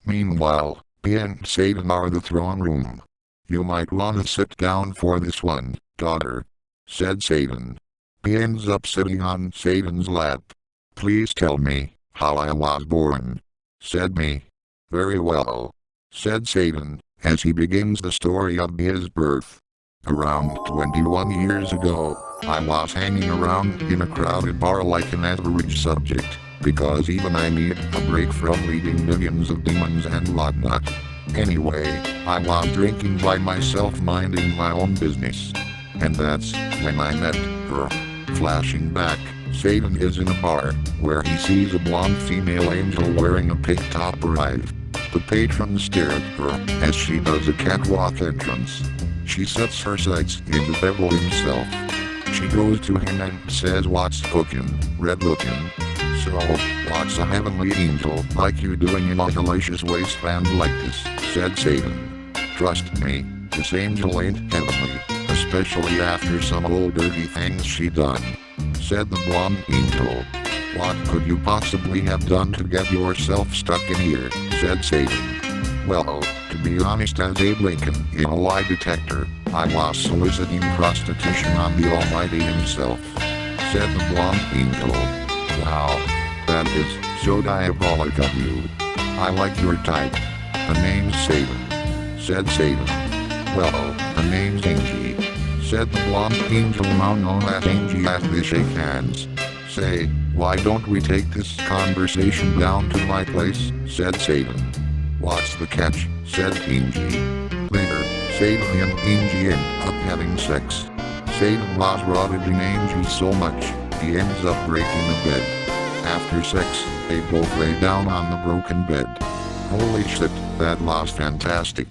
Meanwhile, me and Satan are the throne room. You might wanna sit down for this one, daughter, said Satan. He ends up sitting on Satan's lap. Please tell me how I was born, said me. Very well, said Satan, as he begins the story of his birth. Around 21 years ago, I was hanging around in a crowded bar like an average subject, because even I need a break from leading millions of demons and whatnot. Anyway, I was drinking by myself minding my own business. And that's when I met her. Flashing back, Satan is in a bar, where he sees a blonde female angel wearing a pink top arrive. The patron stare at her as she does a catwalk entrance. She sets her sights in the devil himself. She goes to him and says, what's cooking, red looking? So, what's a heavenly angel like you doing in a hellacious wasteland like this, said Satan. Trust me, this angel ain't heavenly, especially after some old dirty things she done, said the blonde angel. What could you possibly have done to get yourself stuck in here, said Satan. Well, to be honest, as Abe Lincoln in a lie detector, I was soliciting prostitution on the Almighty himself, said the blonde angel. Wow, that is so diabolic of you. I like your type. The name's Satan, said Satan. Well, the name's Angie, said the blonde angel now known as Angie as they shake hands. Say, why don't we take this conversation down to my place, said Satan. What's the catch, said Angie. Later, Satan and Angie end up having sex. Satan was rotted in Angie so much, he ends up breaking the bed. After sex, they both lay down on the broken bed. Holy shit, that was fantastic,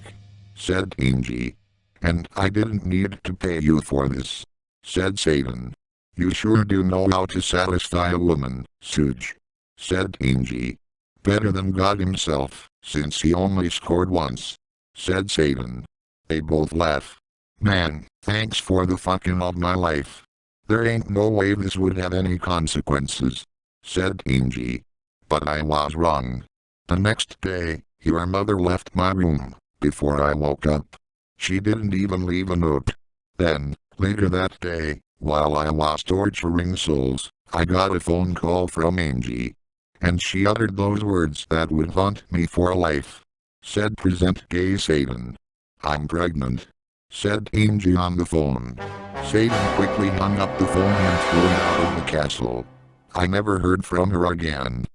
said Angie. And I didn't need to pay you for this, said Satan. You sure do know how to satisfy a woman, Suge, said Angie. Better than God himself, since he only scored once, said Satan. They both laugh. Man, thanks for the fucking of my life. There ain't no way this would have any consequences, said Angie. But I was wrong. The next day, your mother left my room, before I woke up. She didn't even leave a note. Then, later that day, while I was torturing souls, I got a phone call from Angie. And she uttered those words that would haunt me for life. Said present gay Satan. I'm pregnant, said Angie on the phone. Satan quickly hung up the phone and flew out of the castle. I never heard from her again.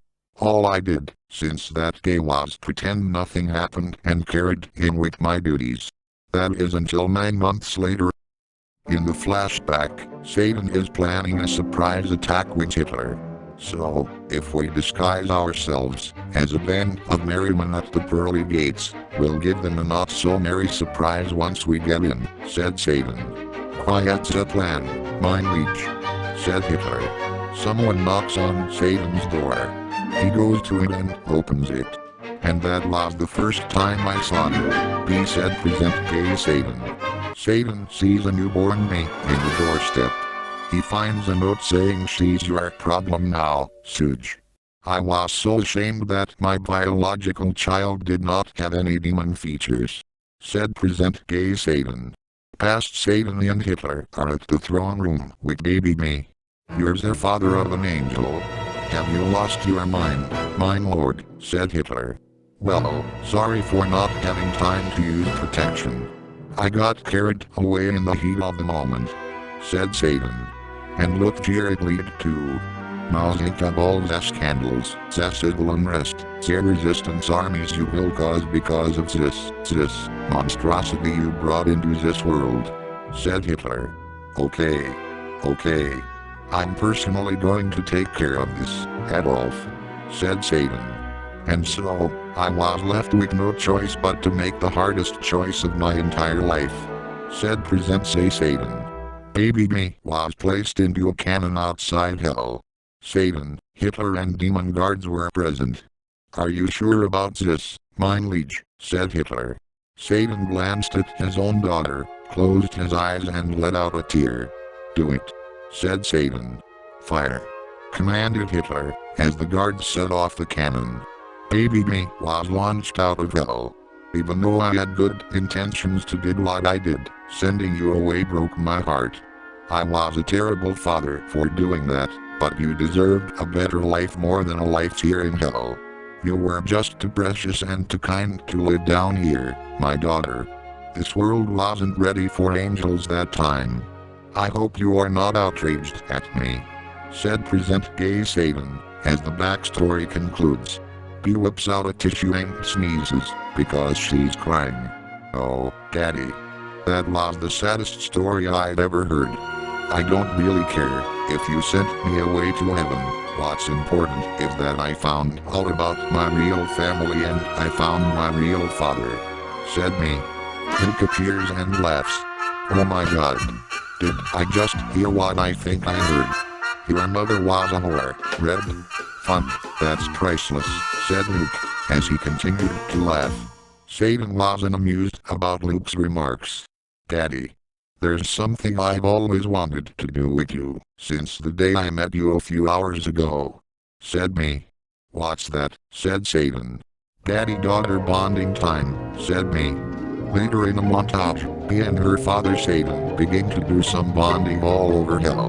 All I did, since that day, was pretend nothing happened and carried in with my duties. That is until 9 months later. In the flashback, Satan is planning a surprise attack with Hitler. So, if we disguise ourselves as a band of merrymen at the pearly gates, we'll give them a not-so-merry surprise once we get in, said Satan. Quiet's a plan, mein Liege, said Hitler. Someone knocks on Satan's door. He goes to it and opens it. and that was the first time I saw you. B said present gay Satan. Satan sees a newborn me in the doorstep. He finds a note saying she's your problem now, Suge. I was so ashamed that my biological child did not have any demon features. Said present gay Satan. Past Satan and Hitler are at the throne room with baby me. You're the father of an angel. Have you lost your mind, mine lord, said Hitler. Well, sorry for not having time to use protection. I got carried away in the heat of the moment, said Satan. And looked here lead to. Now think of all the scandals, the civil unrest, the resistance armies you will cause because of this monstrosity you brought into this world, said Hitler. Okay. I'm personally going to take care of this, Adolf, said Satan. And so, I was left with no choice but to make the hardest choice of my entire life, said present say Satan. Baby me was placed into a cannon outside hell. Satan, Hitler and demon guards were present. Are you sure about this, mine liege, said Hitler. Satan glanced at his own daughter, closed his eyes and let out a tear. Do it, said Satan. Fire, commanded Hitler, as the guards set off the cannon. Baby me was launched out of hell. Even though I had good intentions to did what I did, sending you away broke my heart. I was a terrible father for doing that, but you deserved a better life more than a life here in hell. You were just too precious and too kind to live down here, my daughter. This world wasn't ready for angels that time. I hope you are not outraged at me, said present gay Satan, as the backstory concludes. He whips out a tissue and sneezes, because she's crying. Oh, Daddy. That was the saddest story I'd ever heard. I don't really care if you sent me away to heaven. What's important is that I found out about my real family and I found my real father, said me. Luke appears and laughs. Oh my god. Did I just hear what I think I heard? Your mother was a whore, Red. Fun, that's priceless, said Luke, as he continued to laugh. Satan wasn't amused about Luke's remarks. Daddy. There's something I've always wanted to do with you, since the day I met you a few hours ago, said me. What's that, said Satan. Daddy-daughter bonding time, said me. Later in the montage, Bea and her father Satan begin to do some bonding all over hell.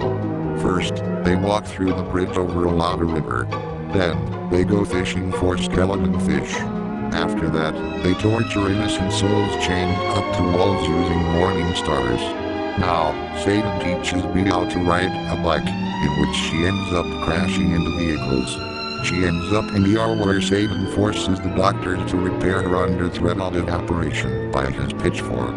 First, they walk through the bridge over a lava river. Then, they go fishing for skeleton fish. After that, they torture innocent souls chained up to walls using morning stars. Now, Satan teaches Bea how to ride a bike, in which she ends up crashing into vehicles. She ends up in ER where Satan forces the doctors to repair her under threat of evaporation by his pitchfork.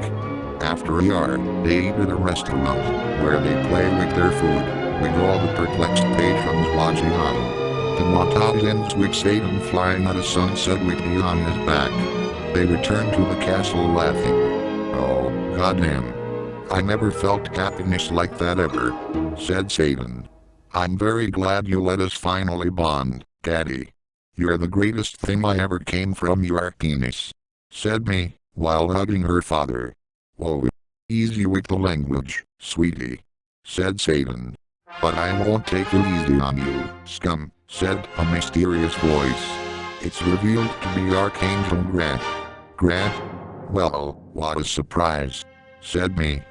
After ER, they eat at a restaurant, where they play with their food, with all the perplexed patrons watching on. The montage ends with Satan flying at a sunset with Bea on his back. They return to the castle laughing. Oh, goddamn. I never felt happiness like that ever, said Satan. I'm very glad you let us finally bond, Daddy. You're the greatest thing I ever came from your penis, said me, while hugging her father. Whoa, easy with the language, sweetie, said Satan. But I won't take it easy on you, scum, said a mysterious voice. It's revealed to be Archangel Grant. Grant? Well, what a surprise, said me.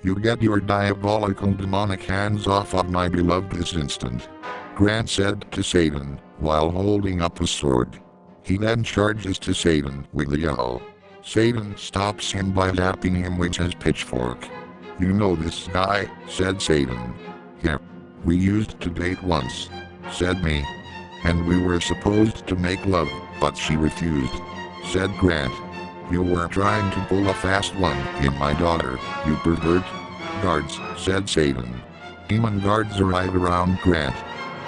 You get your diabolical demonic hands off of my beloved this instant, Grant said to Satan, while holding up a sword. He then charges to Satan with a yell. Satan stops him by zapping him with his pitchfork. You know this guy, said Satan. Yeah. We used to date once, said me. And we were supposed to make love, but she refused, said Grant. You were trying to pull a fast one in my daughter, you pervert. Guards, said Satan. Demon guards arrive around Grant.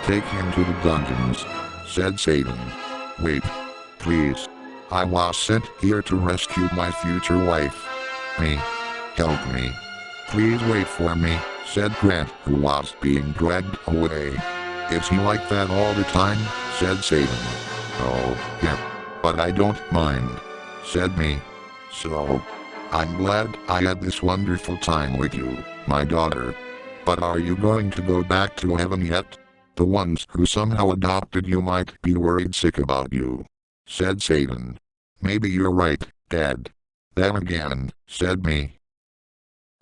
Take him to the dungeons, said Satan. Wait, please. I was sent here to rescue my future wife. Me. Help me. Please wait for me, said Grant, who was being dragged away. Is he like that all the time, said Satan. Oh, yeah. But I don't mind, said me. So, I'm glad I had this wonderful time with you, my daughter. But are you going to go back to heaven yet? The ones who somehow adopted you might be worried sick about you, said Satan. Maybe you're right, Dad. Then again, said me.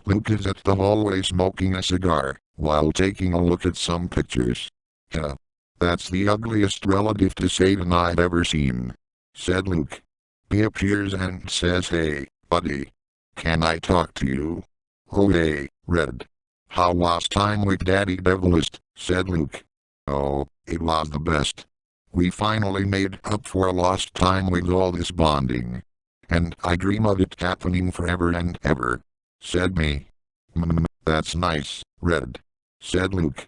Luke is at the hallway smoking a cigar, while taking a look at some pictures. Yeah. That's the ugliest relative to Satan I've ever seen, said Luke. He appears and says, "Hey, buddy. Can I talk to you?" "Oh hey, Red. How was time with Daddy Devilist?" said Luke. "Oh, it was the best. We finally made up for lost time with all this bonding. And I dream of it happening forever and ever," said me. That's nice, Red," said Luke.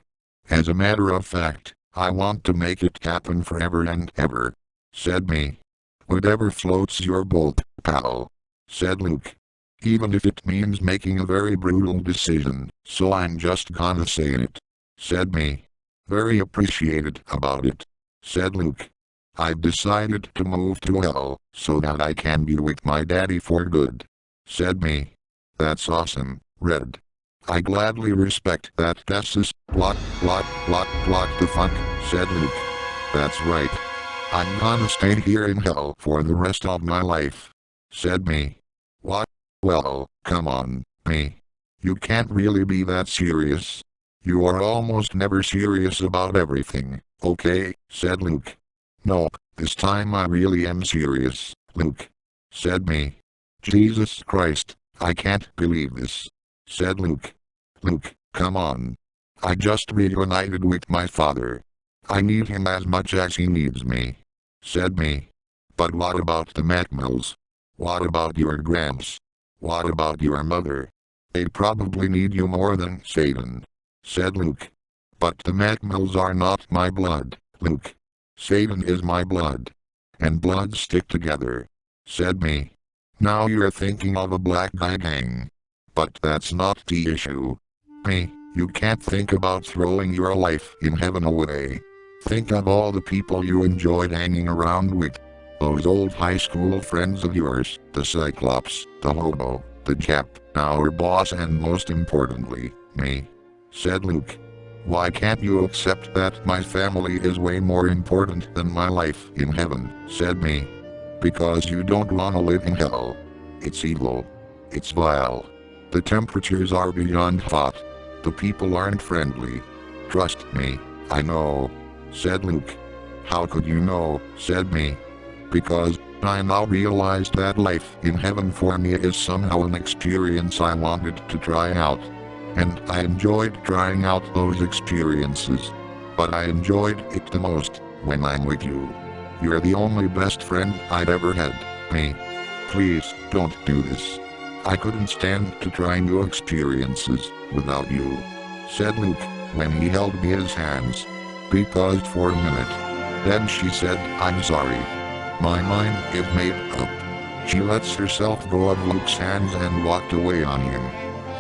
"As a matter of fact, I want to make it happen forever and ever," said me. "Whatever floats your boat, pal," said Luke. "Even if it means making a very brutal decision, so I'm just gonna say it," said me. "Very appreciated about it," said Luke. "I've decided to move to hell, so that I can be with my daddy for good," said me. "That's awesome, Red. I gladly respect that. That's block the funk," said Luke. "That's right. I'm gonna stay here in hell for the rest of my life," said me. "What? Well, come on, me. You can't really be that serious. You are almost never serious about everything, okay?" said Luke. "Nope, this time I really am serious, Luke," said me. "Jesus Christ, I can't believe this," said Luke. "Luke, come on. I just reunited with my father. I need him as much as he needs me," said me. "But what about the Macmills? What about your Gramps? What about your mother? They probably need you more than Satan," said Luke. "But the Macmills are not my blood, Luke. Satan is my blood. And bloods stick together," said me. "Now you're thinking of a black guy gang. But that's not the issue. Me, you can't think about throwing your life in heaven away. Think of all the people you enjoyed hanging around with. Those old high school friends of yours, the Cyclops, the Hobo, the Jap, our boss, and most importantly, me," said Luke. "Why can't you accept that my family is way more important than my life in heaven?" said me. "Because you don't want to live in hell. It's evil. It's vile. The temperatures are beyond hot. The people aren't friendly. Trust me, I know," said Luke. "How could you know?" said me. "Because I now realize that life in heaven for me is somehow an experience I wanted to try out. And I enjoyed trying out those experiences. But I enjoyed it the most when I'm with you. You're the only best friend I'd ever had, me. Please, don't do this. I couldn't stand to try new experiences without you," said Luke, when he held me his hands. We paused for a minute. Then she said, "I'm sorry. My mind is made up." She lets herself go of Luke's hands and walked away on him.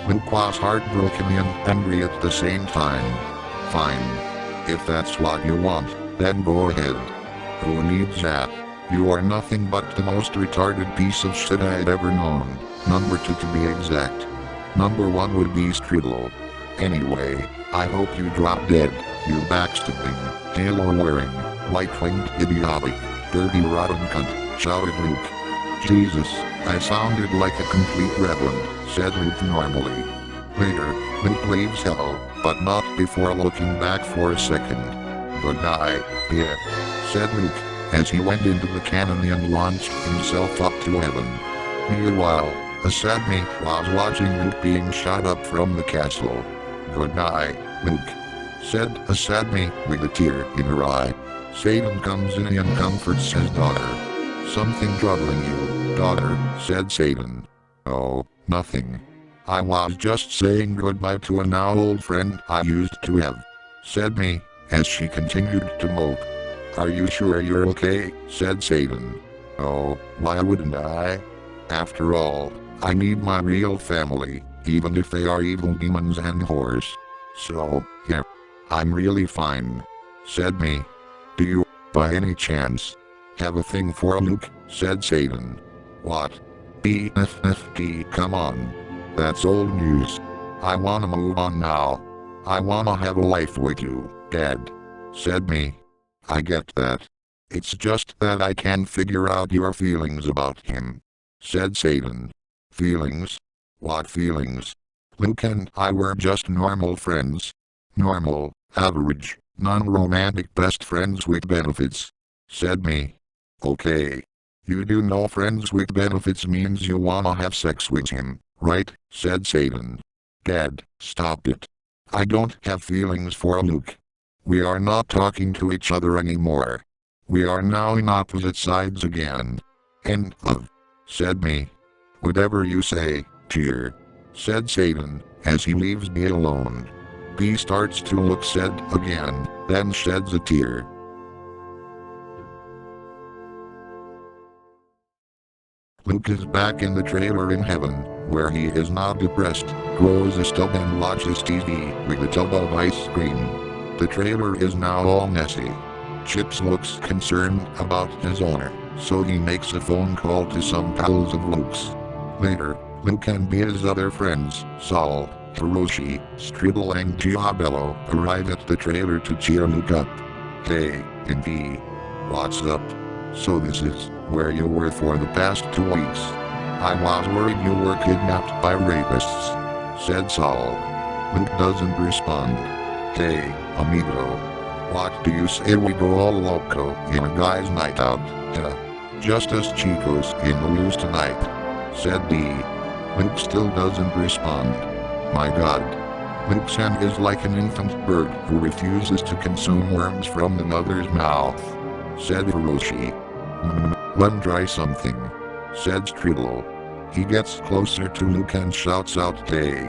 Luke was heartbroken and angry at the same time. "Fine. If that's what you want, then go ahead. Who needs that? You are nothing but the most retarded piece of shit I'd ever known. Number 2 to be exact. Number 1 would be Strudel. Anyway, I hope you drop dead, you backstabbing, halo-wearing, white-winged idiotic, dirty rotten cunt," shouted Luke. "Jesus, I sounded like a complete reverend," said Luke normally. Later, Luke leaves hell, but not before looking back for a second. "Good night, yeah," said Luke, as he went into the cannon and launched himself up to heaven. Meanwhile, a sad me was watching Luke being shot up from the castle. "Good night, Luke," said a sad me with a tear in her eye. Satan comes in and comforts his daughter. "Something troubling you, daughter," said Satan. "Oh, nothing. I was just saying goodbye to a now old friend I used to have," said me, as she continued to mope. "Are you sure you're okay?" said Satan. "Oh, why wouldn't I? After all, I need my real family, even if they are evil demons and whores. So, yeah, I'm really fine," said me. "Do you, by any chance, have a thing for Luke, said Satan. What? BFFD, come on. That's old news. I wanna move on now. I wanna have a life with you, Dad, said me. I get that. It's just that I can't figure out your feelings about him, said Satan. Feelings? What feelings? Luke and I were just normal friends. Normal, average, non-romantic best friends with benefits, said me. Okay. You do know friends with benefits means you wanna have sex with him, right? Said Satan. Dad, stop it. I don't have feelings for Luke. We are not talking to each other anymore. We are now in opposite sides again. End of. Said me. Whatever you say, dear, said Satan, as he leaves me alone. B starts to look sad again, then sheds a tear. Luke is back in the trailer in heaven, where he is now depressed, grows a stub and watches TV with a tub of ice cream. The trailer is now all messy. Chips looks concerned about his owner, so he makes a phone call to some pals of Luke's. Later, Luke and his other friends, Saul, Hiroshi, Stribble and Giabello, arrive at the trailer to cheer Luke up. Hey, Indy. What's up? So this is where you were for the past 2 weeks. I was worried you were kidnapped by rapists, said Saul. Luke doesn't respond. Hey, amigo. What do you say we go all loco in a guy's night out? Just us chicos in the loose tonight, said D. Luke still doesn't respond. My god. Luke's hand is like an infant bird who refuses to consume worms from the mother's mouth, said Hiroshi. Let him try something, said Stribble. He gets closer to Luke and shouts out, hey,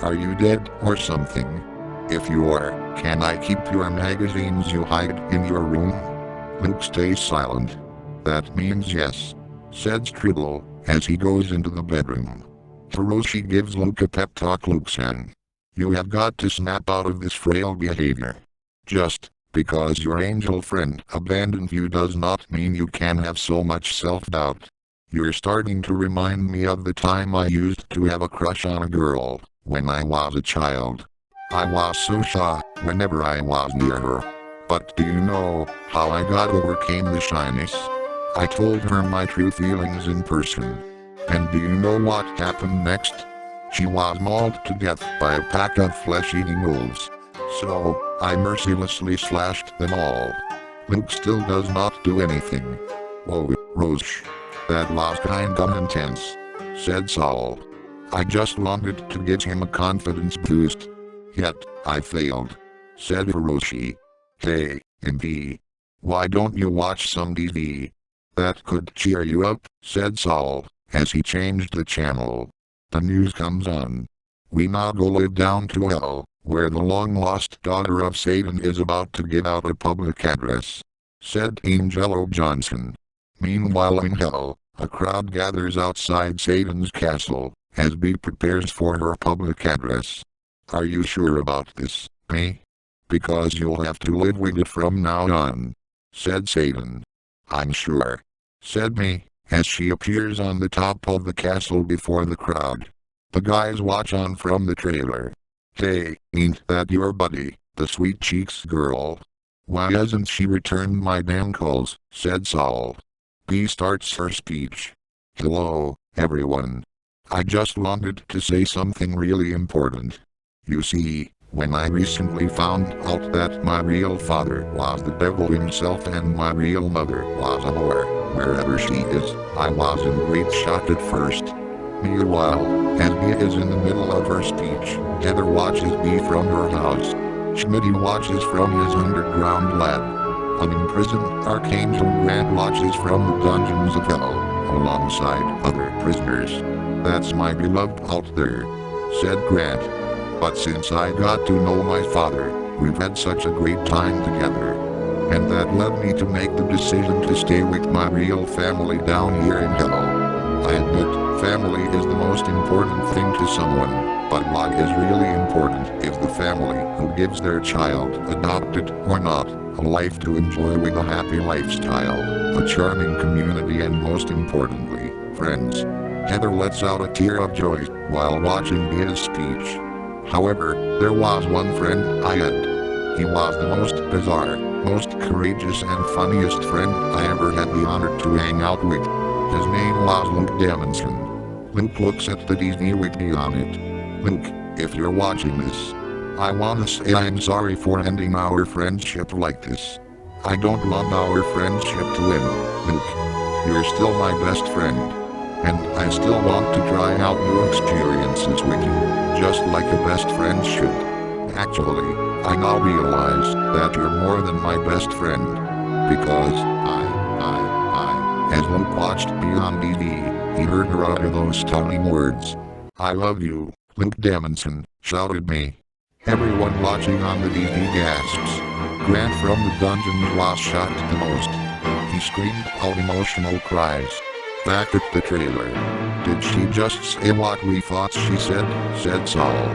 are you dead or something? If you are, can I keep your magazines you hide in your room? Luke stays silent. That means yes, said Stribble, as he goes into the bedroom. Hiroshi gives Luke a pep talk. Luke said, you have got to snap out of this frail behavior. Just because your angel friend abandoned you does not mean you can have so much self-doubt. You're starting to remind me of the time I used to have a crush on a girl, when I was a child. I was so shy whenever I was near her. But do you know how I overcame the shyness? I told her my true feelings in person. And do you know what happened next? She was mauled to death by a pack of flesh-eating wolves. So, I mercilessly slashed them all. Luke still does not do anything. Whoa, Roche. That was kinda intense, said Saul. I just wanted to give him a confidence boost. Yet, I failed, said Hiroshi. Hey, Indy. Why don't you watch some TV? That could cheer you up, said Saul, as he changed the channel. The news comes on. We now go live down to hell, where the long-lost daughter of Satan is about to give out a public address, said Angelo Johnson. Meanwhile in hell, a crowd gathers outside Satan's castle, as B prepares for her public address. Are you sure about this, B? Because you'll have to live with it from now on, said Satan. I'm sure, said me, as she appears on the top of the castle before the crowd. The guys watch on from the trailer. Hey, ain't that your buddy, the sweet cheeks girl? Why hasn't she returned my damn calls, said Saul. B starts her speech. Hello, everyone. I just wanted to say something really important. You see, when I recently found out that my real father was the devil himself and my real mother was a whore, wherever she is, I was in great shock at first. Meanwhile, as B is in the middle of her speech, Heather watches B from her house. Schmitty watches from his underground lab. An imprisoned Archangel Grant watches from the dungeons of hell, alongside other prisoners. That's my beloved out there, said Grant. But since I got to know my father, we've had such a great time together. And that led me to make the decision to stay with my real family down here in hell. I admit, family is the most important thing to someone, but what is really important is the family who gives their child, adopted or not, A life to enjoy with a happy lifestyle, a charming community, and most importantly, friends. Heather lets out a tear of joy while watching his speech. However, there was one friend I had. He was the most bizarre, most courageous and funniest friend I ever had the honor to hang out with. His name was Luke Davidson. Luke looks at the Disney wiki on it. Luke, if you're watching this, I wanna say I'm sorry for ending our friendship like this. I don't want our friendship to end, Luke. You're still my best friend. And I still want to try out new experiences with you, just like a best friend should. Actually, I now realize that you're more than my best friend. Because as Luke watched Beyond DD, he heard her utter those stunning words. I love you, Luke Davidson, shouted me. Everyone watching on the DD gasps. Grant from the dungeon was shocked the most. He screamed out emotional cries. Back at the trailer. Did she just say what we thought she said Saul.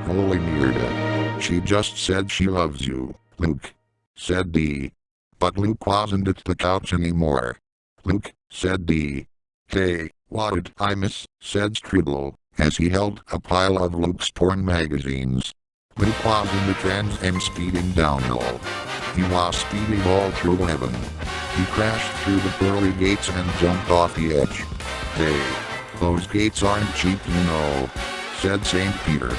Holy murder. She just said she loves you, Luke. Said Dee. But Luke wasn't at the couch anymore. Luke, said Dee. Hey, what did I miss, said Strudel, as he held a pile of Luke's porn magazines. Luke was in the Trans Am speeding downhill. He was speeding all through heaven. He crashed through the pearly gates and jumped off the edge. Hey, those gates aren't cheap, you know, said St. Peter.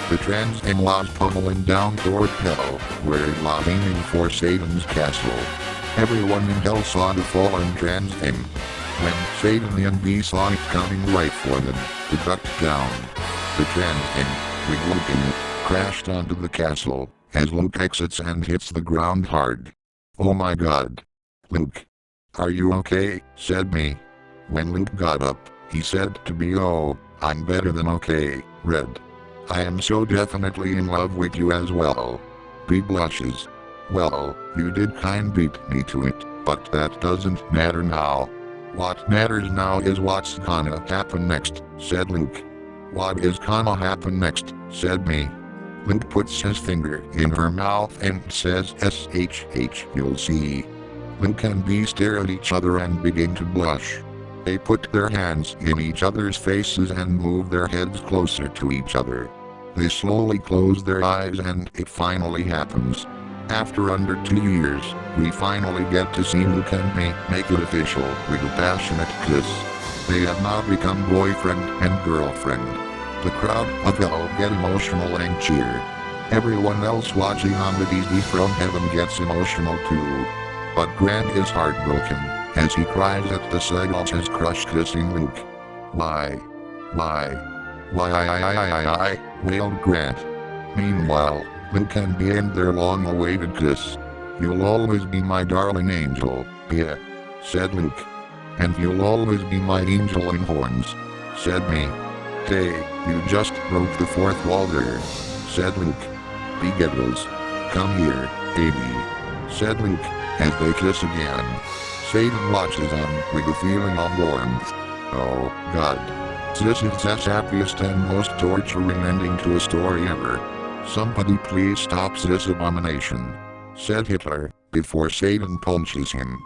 The Trans Am was pummeling down toward hell, where it was aiming for Satan's castle. Everyone in hell saw the fallen Trans Am. When Satan and B saw it coming right for them, they ducked down. The Trans Am, with Luke in it, crashed onto the castle, as Luke exits and hits the ground hard. Oh my god. Luke. Are you okay? Said me. When Luke got up, he said to me, oh, I'm better than okay, Red. I am so definitely in love with you as well. B blushes. Well, you did kind beat me to it, but that doesn't matter now. What matters now is what's gonna happen next, said Luke. What is gonna happen next, said me. Luke puts his finger in her mouth and says SHH, you'll see. Luke and B stare at each other and begin to blush. They put their hands in each other's faces and move their heads closer to each other. They slowly close their eyes and it finally happens. After under 2 years, we finally get to see Luke and me make it official with a passionate kiss. They have now become boyfriend and girlfriend. The crowd of hell get emotional and cheer. Everyone else watching on the DD from heaven gets emotional too. But Grant is heartbroken, as he cries at the sight of his crush kissing Luke. Why, wailed Grant. Meanwhile, Luke and B end their long-awaited kiss. You'll always be my darling angel, yeah, said Luke. And you'll always be my angel in horns, said me. Hey, you just broke the fourth wall there, said Luke. B giggles. Come here, baby, said Luke, as they kiss again. Satan watches on with a feeling of warmth. Oh, God. This is the happiest and most torturing ending to a story ever. Somebody please stop this abomination, said Hitler, before Satan punches him.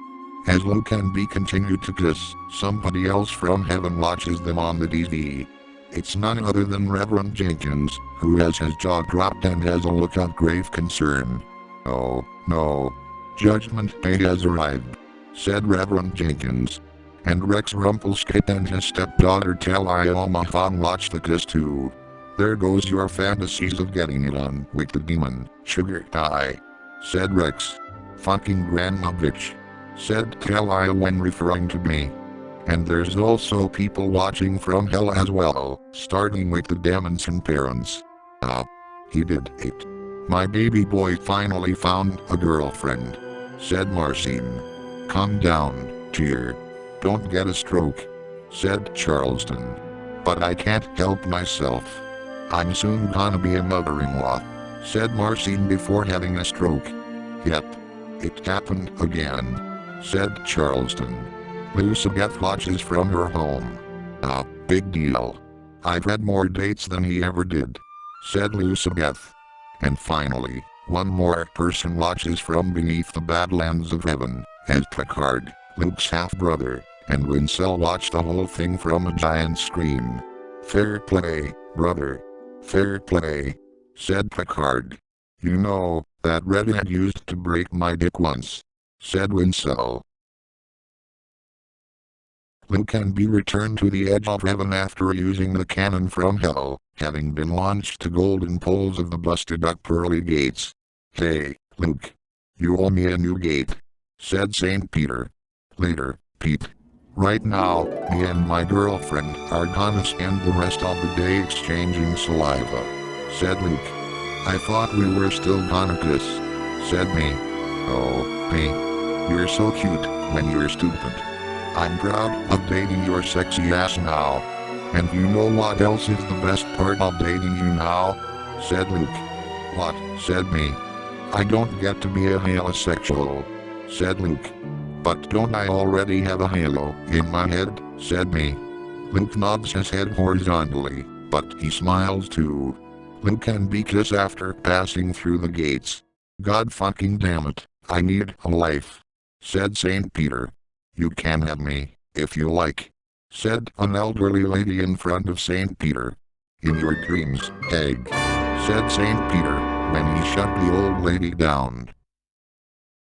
As Luke and B continue to kiss, somebody else from heaven watches them on the DD. It's none other than Reverend Jenkins, who has his jaw dropped and has a look of grave concern. Oh, no. Judgment Day has arrived, said Reverend Jenkins. And Rex Rumpelstiltskin and his stepdaughter Talioma Fawn watch the kiss too. There goes your fantasies of getting it on with the demon, sugar pie, said Rex. Fucking grandma bitch, said Talia when referring to me. And there's also people watching from hell as well, starting with the Davidson parents. He did it. My baby boy finally found a girlfriend, said Marcine. Calm down, dear. Don't get a stroke, said Charleston. But I can't help myself. I'm soon gonna be a mother-in-law, said Marcine before having a stroke. Yep. It happened again, said Charleston. Elizabeth watches from her home. Big deal. I've had more dates than he ever did, said Elizabeth. And finally, One more person watches from beneath the Badlands of Heaven, as Picard, Luke's half-brother, and Winsell watch the whole thing from a giant screen. "Fair play, brother. Fair play," said Picard. "You know, that redhead used to break my dick once," said Winsell. Luke can be returned to the edge of heaven after using the cannon from hell, having been launched to golden poles of the busted-up pearly gates. "Hey, Luke. You owe me a new gate," said St. Peter. "Later, Pete. Right now, me and my girlfriend are gonna spend the rest of the day exchanging saliva," said Luke. "I thought we were still gonna kiss," said me. "Oh, me. You're so cute when you're stupid. I'm proud of dating your sexy ass now. And you know what else is the best part of dating you now?" said Luke. "What?" said me. "I don't get to be a halosexual," said Luke. "But don't I already have a halo in my head?" said me. Luke nods his head horizontally, but he smiles too. Luke can be kissed after passing through the gates. "God fucking damn it, I need a life," said St. Peter. "You can have me, if you like," said an elderly lady in front of St. Peter. "In your dreams, egg," said St. Peter, when he shut the old lady down.